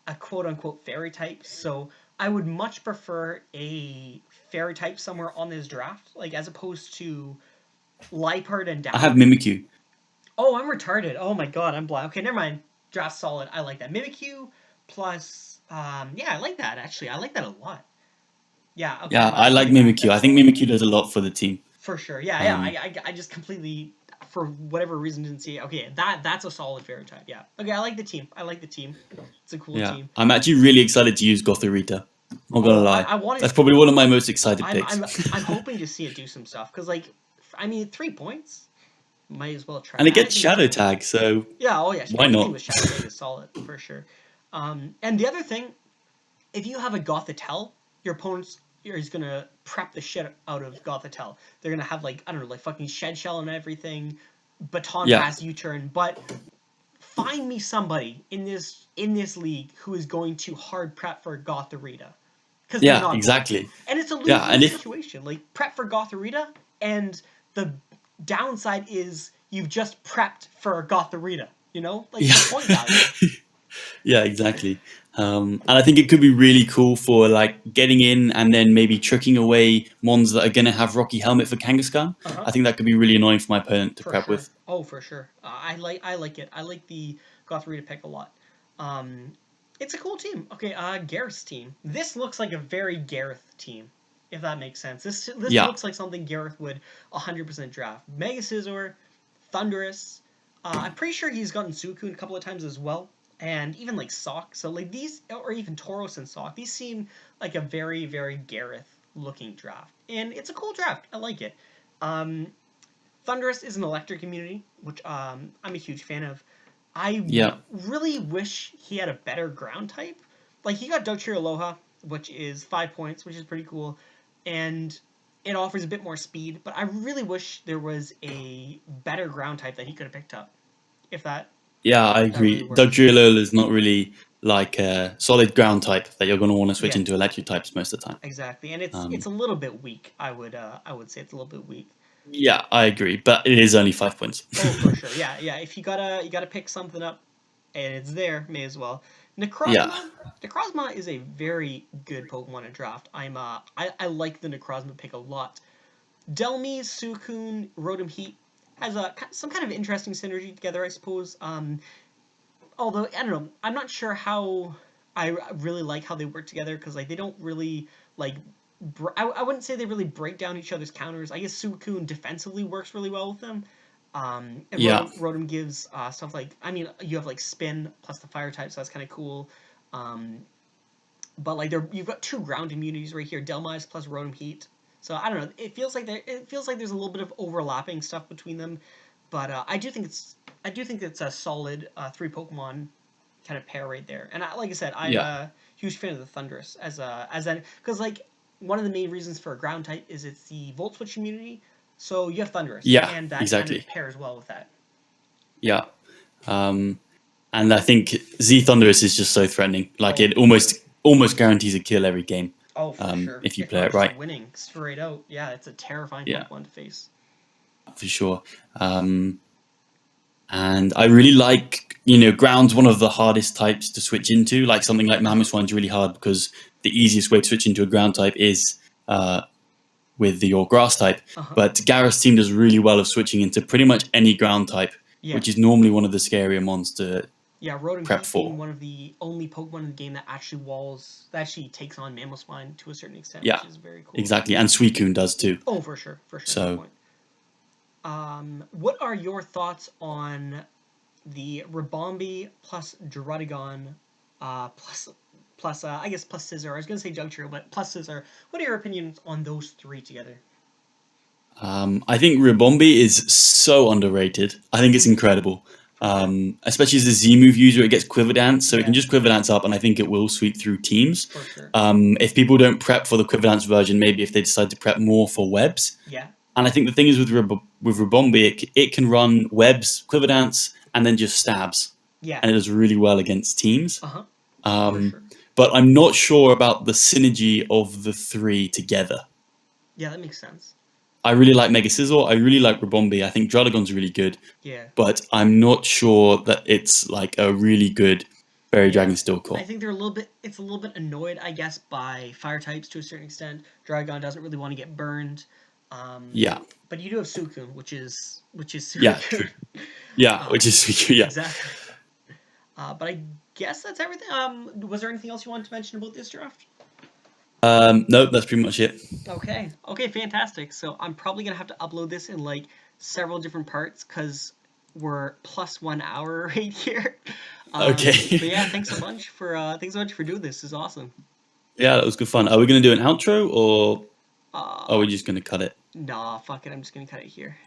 a quote-unquote fairy type, so I would much prefer a fairy type somewhere on this draft, like as opposed to Liepard and Down. I have Mimikyu. Oh, I'm retarded. Oh my god, I'm blind. Okay, never mind. Draft solid. I like that. Mimikyu plus, yeah, I like that actually. I like that a lot. Yeah. Okay, I like Mimikyu. I think Mimikyu does a lot for the team. For sure. I just completely. for whatever reason didn't see it. Okay, that's a solid fairy type. Yeah. Okay, I like the team. It's a cool Yeah, team. I'm actually really excited to use Gothorita. Not gonna Oh, lie, I want that's to. probably one of my most excited I'm picks. I'm I'm hoping to see it do some stuff because like I mean 3 points might as well try And it that. I gets think it's Shadow cool. Tag, so Yeah. Oh yeah. why Anything not? with Shadow Tag is solid for sure. And the other thing, if you have a Gothitelle, your opponent's is gonna prep the shit out of Gothitelle. They're gonna have like I don't know, like fucking Shed Shell and everything, Baton Yeah, Pass U-turn. But find me somebody in this league who is going to hard prep for Gothorita, because they're yeah, not going to, exactly. and it's a Yeah, and lose-lose if situation. Like prep for Gothorita, and the downside is you've just prepped for Gothorita. You know, like yeah, the point value. yeah, exactly. And I think it could be really cool for like getting in and then maybe tricking away mons that are gonna have Rocky Helmet for Kangaskhan. Uh huh. I think that could be really annoying for my opponent to For prep sure. with. Oh, for sure. I like it. I like the Gothorita pick a lot. Um, it's a cool team. Okay, Gareth's team. This looks like a very Gareth team, if that makes sense. This Yeah, looks like something Gareth would 100% draft. Mega Scizor, Thunderous. I'm pretty sure he's gotten Suicune a couple of times as well, and even like Sock. So like these, or even Tauros and Sock. These seem like a very Gareth looking draft, and it's a cool draft. I like it. Um, Thunderous is an electric immunity, which I'm a huge fan of. I yeah, really wish he had a better ground type. Like he got Dugtrio Aloha, which is 5 points, which is pretty cool, and it offers a bit more speed. But I really wish there was a better ground type that he could have picked up. If yeah. I that really agree. works. Dugtrio is not really like a solid ground type that you're gonna want to switch Yeah, into electric types most of the time. exactly. And it's Um, a little bit weak. I would say it's a little bit weak. yeah, I agree, but it is only 5 points. Oh, for sure. Yeah, yeah. If you gotta pick something up, and it's there, may as well. Yeah, Necrozma. Necrozma is a very good Pokemon to draft. I like the Necrozma pick a lot. Delmi, Suicune, Rotom Heat has some kind of interesting synergy together, I suppose. Although I don't know, I'm not sure how I really like how they work together because like they don't really like. I wouldn't say they really break down each other's counters. I guess Suicune defensively works really well with them. And yeah, Rotom gives stuff like I mean you have like Spin plus the Fire type, so that's kind of cool. Um, but like you've got two ground immunities right here, Delmise plus Rotom Heat. So I don't know. It feels like there's a little bit of overlapping stuff between them, but I do think it's a solid three Pokemon kind of pair right there. And like I said, I'm yeah, a huge fan of the Thunderous as an because like one of the main reasons for a ground type is it's the Volt Switch immunity. So you have Thunderous, yeah, and that kind of exactly. pairs well with that. Yeah. Um, and I think Z Thunderous is just so threatening. Like Oh, it for sure. almost guarantees a kill every game. Oh, for sure. If you If play not it just right. winning straight out. Yeah, it's a terrifying Yeah, Pokemon to face. for sure. And I really like, ground's one of the hardest types to switch into. Like something like Uh-huh. Mamoswine's really hard because the easiest way to switch into a ground type is with your grass type. Uh-huh. But Gareth's team does really well of switching into pretty much any ground type, Yeah. which is normally one of the scarier mons to Yeah, Rotom prep Heat being for. one of the only Pokemon in the game that that actually takes on Mammospine to a certain extent, Yeah, which is very cool. exactly. And Suicune does too. Oh, for sure, for sure. Good So point. What are your thoughts on the Rabombi plus Druddigon, I guess plus Scizor. I was gonna say Dugtrio, but plus Scizor. What are your opinions on those three together? I think Ribombi is so underrated. I think it's incredible. For sure. Especially as a Z move user, it gets Quiver Dance, so it can Yeah, just Quiver Dance up, and I think it will sweep through teams. for sure. If people don't prep for the Quiver Dance version, maybe if they decide to prep more for webs. Yeah, And I think the thing is with Ribombi, it can run webs, Quiver Dance, and then just stabs, yeah. and it does really well against teams. Uh huh. For Um, sure. but I'm not sure about the synergy of the three together. Yeah, that makes sense. I really like Mega Sizzle. I really like Rabombi. I think Druddigon's really good, Yeah. but I'm not sure that it's like a really good Fairy Yeah, Dragon Steel I Core. think they're a little bit. It's a little bit annoyed, I guess, by fire types to a certain extent. Dragon doesn't really want to get burned, um, Yeah, but you do have Suicune, which is super yeah, true. good. Yeah, which is yeah. Exactly. But I guess that's everything. Was there anything else you wanted to mention about this draft? Nope, that's pretty much it. Okay. Okay, fantastic. So I'm probably gonna have to upload this in like several different parts because we're plus 1 hour right here. Okay. But yeah, thanks so much for doing this. This is awesome. Yeah, that was good fun. Are we going to do an outro or are Uh, we just going to cut it? nah, fuck it. I'm just gonna cut it here.